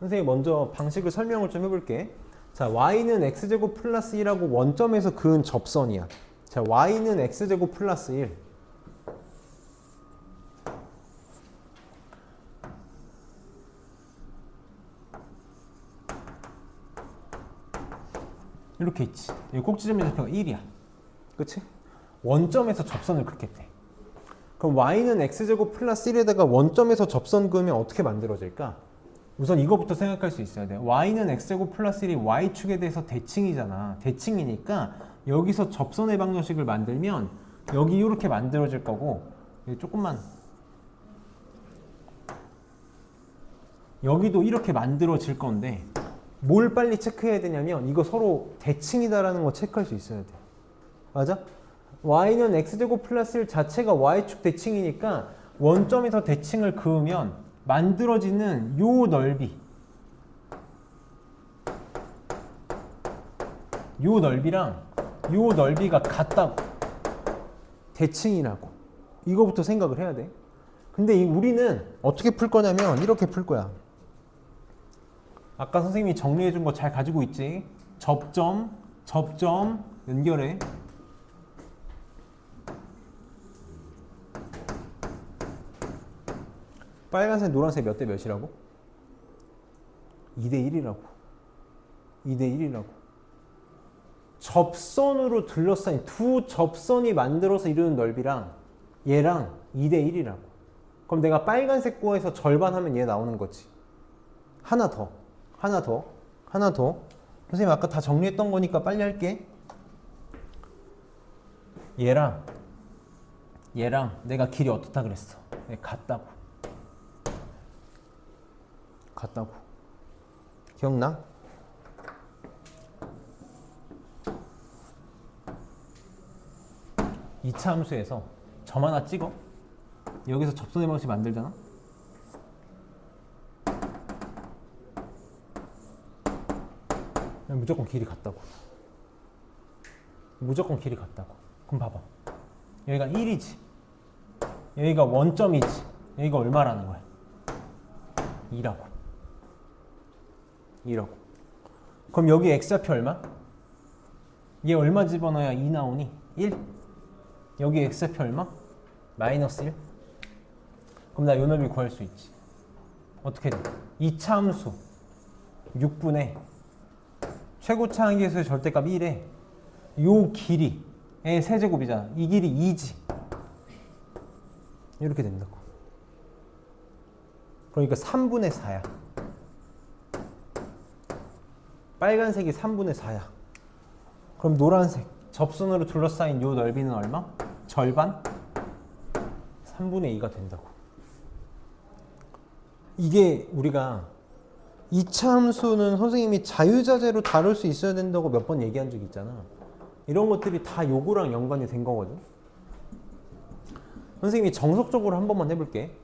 선생님이 먼저 방식을 설명을 좀 해볼게. 자, y는 x제곱 플러스 1하고 원점에서 그은 접선이야. 자, y는 x제곱 플러스 1. 이렇게 있지. 여기 꼭지점의 좌표가 1이야. 그치? 원점에서 접선을 그렇게 했대. 그럼 y는 x제곱 플러스 1에다가 원점에서 접선 그으면 어떻게 만들어질까? 우선 이거부터 생각할 수 있어야 돼. y는 x제곱 플러스 1이 y축에 대해서 대칭이잖아. 대칭이니까 여기서 접선의 방정식을 만들면 여기 이렇게 만들어질 거고 조금만 여기도 이렇게 만들어질 건데 뭘 빨리 체크해야 되냐면 이거 서로 대칭이다라는 거 체크할 수 있어야 돼. 맞아? y는 x제곱 플러스 1 자체가 y축 대칭이니까 원점에서 대칭을 그으면 만들어지는 요 넓이, 요 넓이랑 요 넓이가 같다고. 대칭이라고. 이거부터 생각을 해야 돼. 근데 우리는 어떻게 풀 거냐면 이렇게 풀 거야. 아까 선생님이 정리해 준 거 잘 가지고 있지? 접점, 접점 연결해. 빨간색, 노란색 몇 대 몇이라고? 2대 1이라고. 2대 1이라고. 접선으로 둘러싸인 두 접선이 만들어서 이루는 넓이랑 얘랑 2대 1이라고. 그럼 내가 빨간색 거에서 절반 하면 얘 나오는 거지. 하나 더. 선생님 아까 다 정리했던 거니까 빨리 할게. 얘랑 내가 길이 어떻다 그랬어? 같다고. 기억나? 이차 함수에서 점 하나 찍어. 여기서 접선의 방식 만들잖아. 무조건 길이 같다고. 그럼 봐봐. 여기가 1이지. 여기가 원점이지. 여기가 얼마라는 거야? 2라고. 그럼 여기 x좌표 얼마? 얘 얼마 집어넣어야 2 나오니? 1. 여기 x좌표 얼마? 마이너스 1. 그럼 나 요 넓이 구할 수 있지. 어떻게 돼? 2차 함수 6분의 최고차 한계수의 절대값 1에 요 길이의 세제곱이잖아. 이 길이 2지. 이렇게 된다고. 그러니까 3분의 4야. 빨간색이 3분의 4야. 그럼 노란색 접선으로 둘러싸인 요 넓이는 얼마? 절반? 3분의 2가 된다고. 이게 우리가 2차 함수는 선생님이 자유자재로 다룰 수 있어야 된다고 몇 번 얘기한 적 있잖아. 이런 것들이 다 요거랑 연관이 된 거거든. 선생님이 정석적으로 한 번만 해볼게.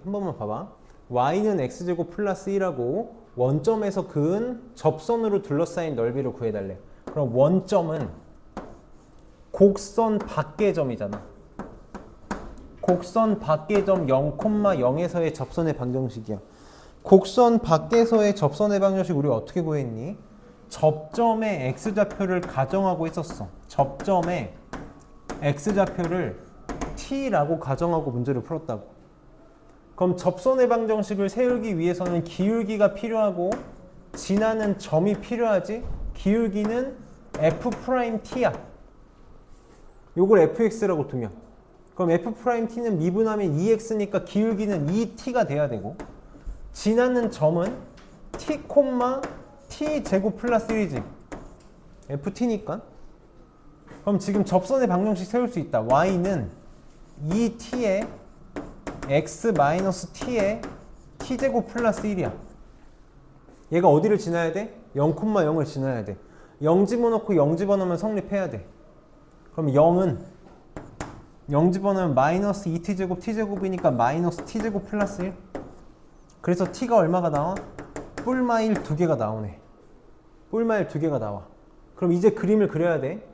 한 번만 봐봐. y는 x제곱 플러스 1하고 원점에서 그은 접선으로 둘러싸인 넓이를 구해달래. 그럼 원점은 곡선 밖의 점이잖아. 곡선 밖의 점 0,0에서의 접선의 방정식이야. 곡선 밖에서의 접선의 방정식 우리가 어떻게 구했니? 접점의 x좌표를 가정하고 있었어. 접점의 x좌표를 t라고 가정하고 문제를 풀었다고. 그럼 접선의 방정식을 세우기 위해서는 기울기가 필요하고 지나는 점이 필요하지. 기울기는 f't야. 요걸 fx라고 두면, 그럼 f't는 미분하면 2x니까 기울기는 2t가 돼야 되고, 지나는 점은 t, t 제곱 플러스 1이지. ft니까. 그럼 지금 접선의 방정식 세울 수 있다. y는 2t에 x-t에 t제곱 플러스 1이야. 얘가 어디를 지나야 돼? 0,0을 지나야 돼. 0 집어넣고 0 집어넣으면 성립해야 돼. 그럼 0은 0 집어넣으면 마이너스 2t제곱 t제곱이니까 마이너스 t제곱 플러스 1. 그래서 t가 얼마가 나와? 뿔마일 2개가 나오네. 뿔마일 2개가 나와. 그럼 이제 그림을 그려야 돼.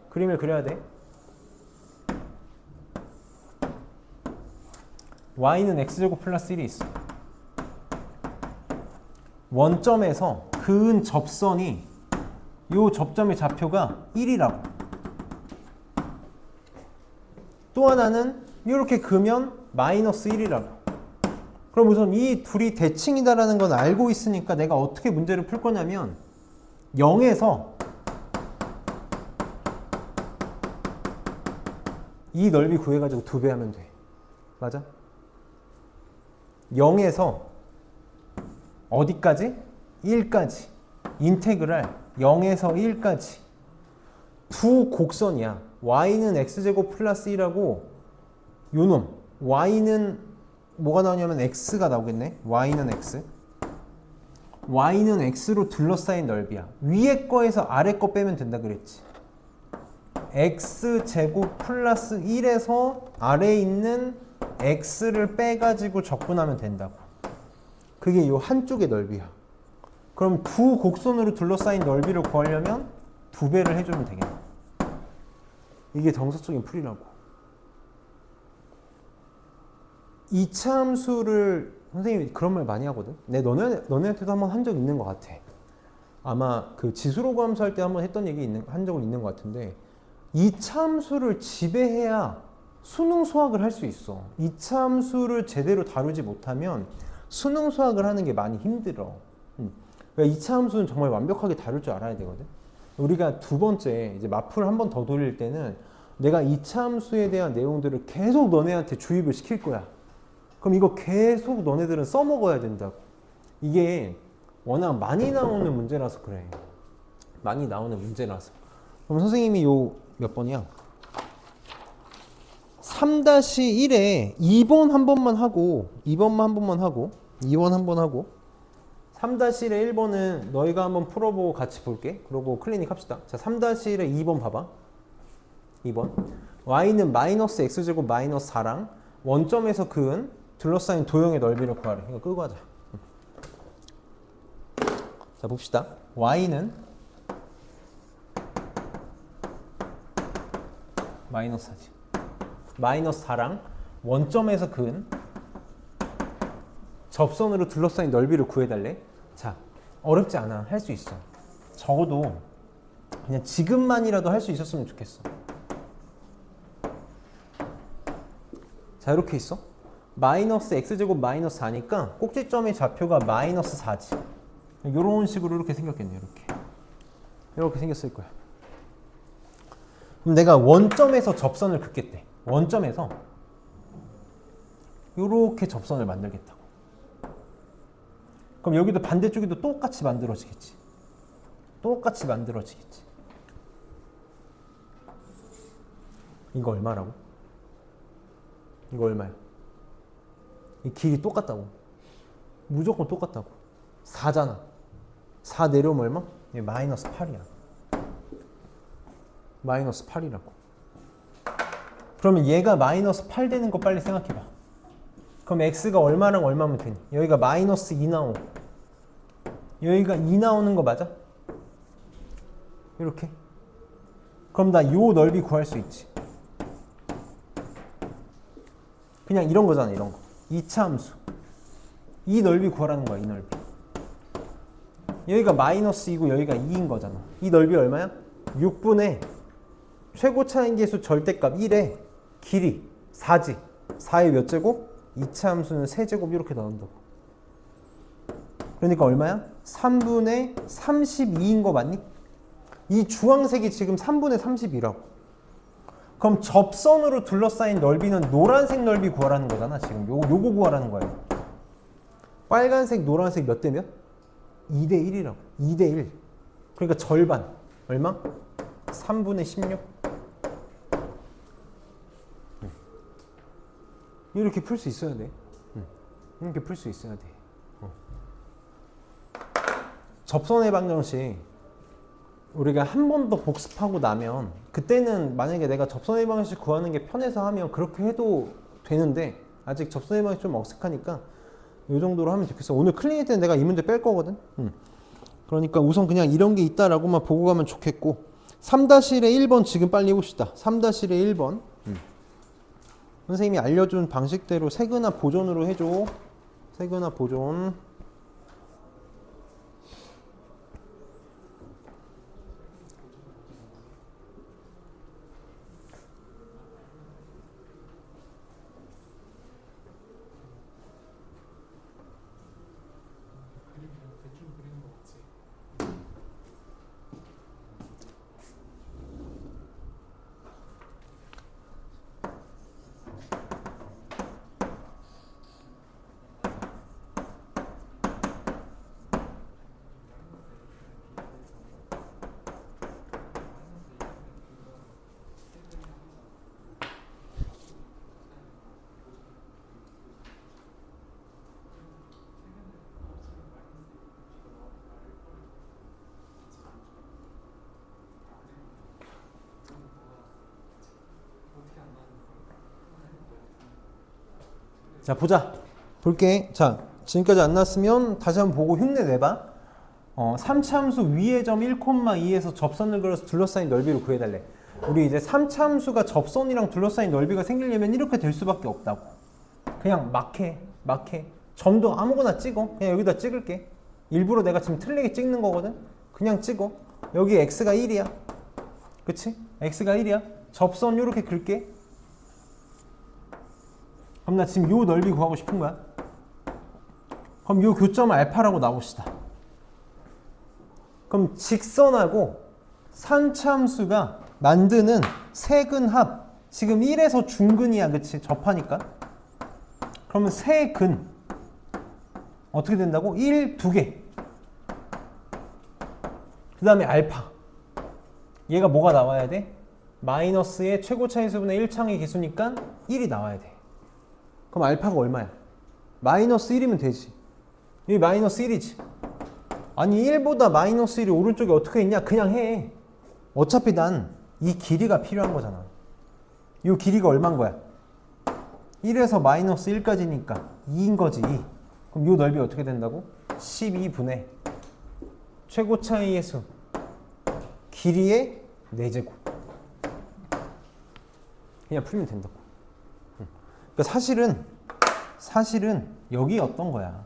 y는 x제곱 플러스 1이 있어. 원점에서 그은 접선이 요 접점의 좌표가 1이라고. 또 하나는 이렇게 그으면 마이너스 1이라고. 그럼 우선 이 둘이 대칭이다라는 건 알고 있으니까 내가 어떻게 문제를 풀 거냐면 0에서 이 넓이 구해가지고 2배 하면 돼. 맞아? 0에서 어디까지? 1까지. 인테그랄 0에서 1까지. 두 곡선이야. y는 x제곱 플러스 1하고 요놈 y는 뭐가 나오냐면 x가 나오겠네. y는 x로 둘러싸인 넓이야. 위에 거에서 아래 거 빼면 된다 그랬지. x제곱 플러스 1에서 아래에 있는 x를 빼가지고 적분하면 된다고. 그게 이 한쪽의 넓이야. 그럼 두 곡선으로 둘러싸인 넓이를 구하려면 2배를 해주면 되겠네. 이게 정석적인 풀이라고. 이차 함수를 선생님이 그런 말 많이 하거든. 너네한테도 한번 한 적 있는 것 같아. 아마 그 지수로그 함수할 때 한번 했던 얘기 한 적은 있는 것 같은데, 이차 함수를 지배해야 수능 수학을 할 수 있어. 이차 함수를 제대로 다루지 못하면 수능 수학을 하는 게 많이 힘들어. 그러니까 이차 함수는 정말 완벽하게 다룰 줄 알아야 되거든. 우리가 두 번째 이제 마풀 한 번 더 돌릴 때는 내가 이차 함수에 대한 내용들을 계속 너네한테 주입을 시킬 거야. 그럼 이거 계속 너네들은 써먹어야 된다고. 이게 워낙 많이 나오는 문제라서 그래. 많이 나오는 문제라서. 그럼 선생님이 요 몇 번이야? 3-1에 2번 한 번만 하고 2번만 한 번만 하고 2번 한 번 하고 3-1에 1번은 너희가 한번 풀어보고 같이 볼게. 그러고 클리닉 합시다. 자, 3-1에 2번 봐봐. 2번 y는 마이너스 x제곱 마이너스 4랑 원점에서 그은 둘러싸인 도형의 넓이를 구하래. 이거 끄고 하자. 자, 봅시다. y는 마이너스 4지. 마이너스 4랑 원점에서 그은 접선으로 둘러싸인 넓이를 구해달래. 자, 어렵지 않아. 할 수 있어. 적어도 그냥 지금만이라도 할 수 있었으면 좋겠어. 자, 이렇게 있어. 마이너스 x제곱 마이너스 4니까 꼭지점의 좌표가 마이너스 4지. 이런 식으로 이렇게 생겼겠네. 이렇게 생겼을 거야. 그럼 내가 원점에서 접선을 긋겠대. 원점에서 이렇게 접선을 만들겠다고. 그럼 여기도 반대쪽에도 똑같이 만들어지겠지. 똑같이 만들어지겠지. 이거 얼마라고? 이거 얼마야? 이 길이 똑같다고. 무조건 똑같다고. 4잖아. 4 내려오면 얼마? 얘 마이너스 8이야. 마이너스 8이라고. 그러면 얘가 마이너스 8 되는 거 빨리 생각해봐. 그럼 x가 얼마랑 얼마면 되니? 여기가 마이너스 2 나오고 여기가 2 나오는 거 맞아? 이렇게. 그럼 나 요 넓이 구할 수 있지. 그냥 이런 거잖아. 이런 거. 2차 함수. 이 넓이 구하라는 거야. 이 넓이. 여기가 마이너스 2고 여기가 2인 거잖아. 이 넓이 얼마야? 6분의 최고 차인계수 절대값 1에 길이 4지. 4의 몇 제곱? 2차 함수는 세제곱 이렇게 나온다고. 그러니까 얼마야? 3분의 32인 거 맞니? 이 주황색이 지금 3분의 32라고. 그럼 접선으로 둘러싸인 넓이는 노란색 넓이 구하라는 거잖아. 지금 요거 구하라는 거예요. 빨간색, 노란색 몇 대 몇? 2대 1이라고. 2대 1. 그러니까 절반. 얼마? 3분의 16. 이렇게 풀 수 있어야 돼. 이렇게 풀 수 있어야 돼. 접선의 방정식 우리가 한 번 더 복습하고 나면 그때는 만약에 내가 접선의 방정식 구하는 게 편해서 하면 그렇게 해도 되는데 아직 접선의 방정식 좀 어색하니까 이 정도로 하면 좋겠어. 오늘 클리닉 때는 내가 이 문제 뺄 거거든. 그러니까 우선 그냥 이런 게 있다라고만 보고 가면 좋겠고 3-1의 1번 지금 빨리 해봅시다. 3-1의 1번 선생님이 알려준 방식대로 세근화 보존으로 해줘. 세근화 보존. 자, 보자. 볼게. 자, 지금까지 안 났으면 다시 한번 보고 흉내 내봐. 3차함수 위의 점 1,2에서 접선을 그려서 둘러싸인 넓이를 구해달래. 우리 이제 3차함수가 접선이랑 둘러싸인 넓이가 생기려면 이렇게 될 수밖에 없다고. 그냥 막 해. 점도 아무거나 찍어. 그냥 여기다 찍을게. 일부러 내가 지금 틀리게 찍는 거거든. 그냥 찍어. 여기 x가 1이야. 그치? x가 1이야. 접선 요렇게 그릴게. 그럼 나 지금 요 넓이 구하고 싶은 거야. 그럼 요 교점을 알파라고 놔봅시다. 그럼 직선하고 산차함수가 만드는 세근합, 지금 1에서 중근이야. 그치? 접하니까. 그러면 세근 어떻게 된다고? 1, 2개. 그 다음에 알파. 얘가 뭐가 나와야 돼? 마이너스의 최고 차이수분의 1창의 개수니까 1이 나와야 돼. 그럼 알파가 얼마야? 마이너스 1이면 되지. 여기 마이너스 1이지. 아니 1보다 마이너스 1이 오른쪽에 어떻게 있냐? 그냥 해. 어차피 난 이 길이가 필요한 거잖아. 이 길이가 얼마인 거야? 1에서 마이너스 1까지니까 2인 거지. 2. 그럼 이 넓이 어떻게 된다고? 12분의 최고 차이의 수 길이의 4제곱. 그냥 풀면 된다고. 그러니까 사실은 여기였던 거야.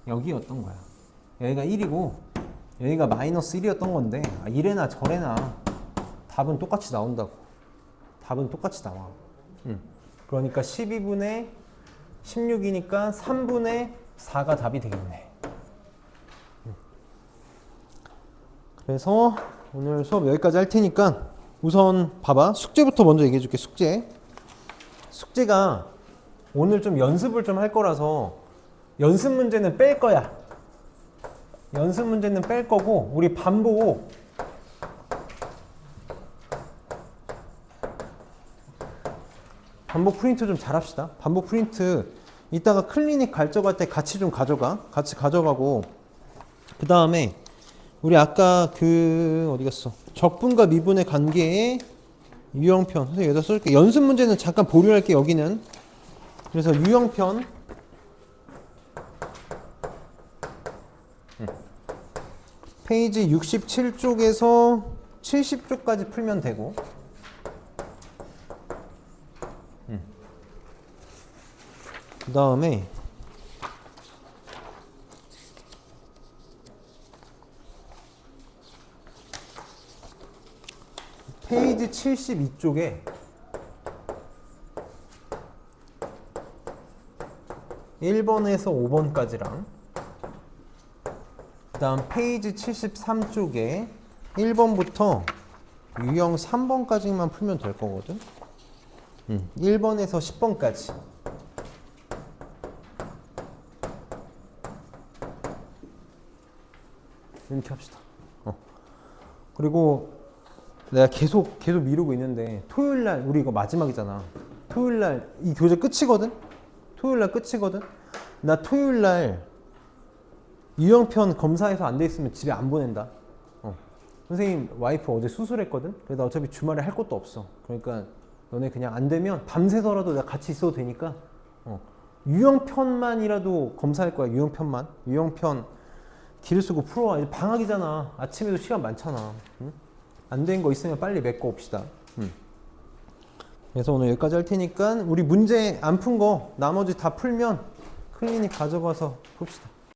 여기였던 거야. 여기가 1이고 여기가 마이너스 1이었던 건데 이래나 저래나 답은 똑같이 나온다고. 답은 똑같이 나와. 그러니까 12분의 16이니까 3분의 4가 답이 되겠네. 그래서 오늘 수업 여기까지 할 테니까 우선 봐봐. 숙제부터 먼저 얘기해 줄게. 숙제가 오늘 좀 연습을 좀 할 거라서 연습 문제는 뺄 거야. 연습 문제는 뺄 거고 우리 반복 프린트 좀 잘합시다. 반복 프린트 이따가 클리닉 갈적할 때 같이 좀 가져가. 같이 가져가고 그 다음에 우리 아까 어디 갔어? 적분과 미분의 관계의 유형편. 선생님 여기다 써줄게. 연습 문제는 잠깐 보류할게. 여기는. 그래서 유형편 페이지 67쪽에서 70쪽까지 풀면 되고 그 다음에 페이지 72쪽에 1번에서 5번까지랑 그 다음 페이지 73쪽에 1번부터 유형 3번까지만 풀면 될 거거든. 1번에서 10번까지. 이렇게 합시다. 그리고 내가 계속 미루고 있는데 토요일날 우리 이거 마지막이잖아. 토요일날 이 교재 끝이거든. 나 토요일날 유형편 검사해서 안 돼 있으면 집에 안 보낸다. 선생님 와이프 어제 수술했거든. 그래서 나 어차피 주말에 할 것도 없어. 그러니까 너네 그냥 안 되면 밤새서라도 내가 같이 있어도 되니까 유형편만이라도 검사할 거야. 유형편 길 쓰고 풀어와. 이제 방학이잖아. 아침에도 시간 많잖아. 안 된 거 있으면 빨리 메꿔 옵시다. 그래서 오늘 여기까지 할 테니까 우리 문제 안 푼 거 나머지 다 풀면 클리닉 가져가서 풉시다.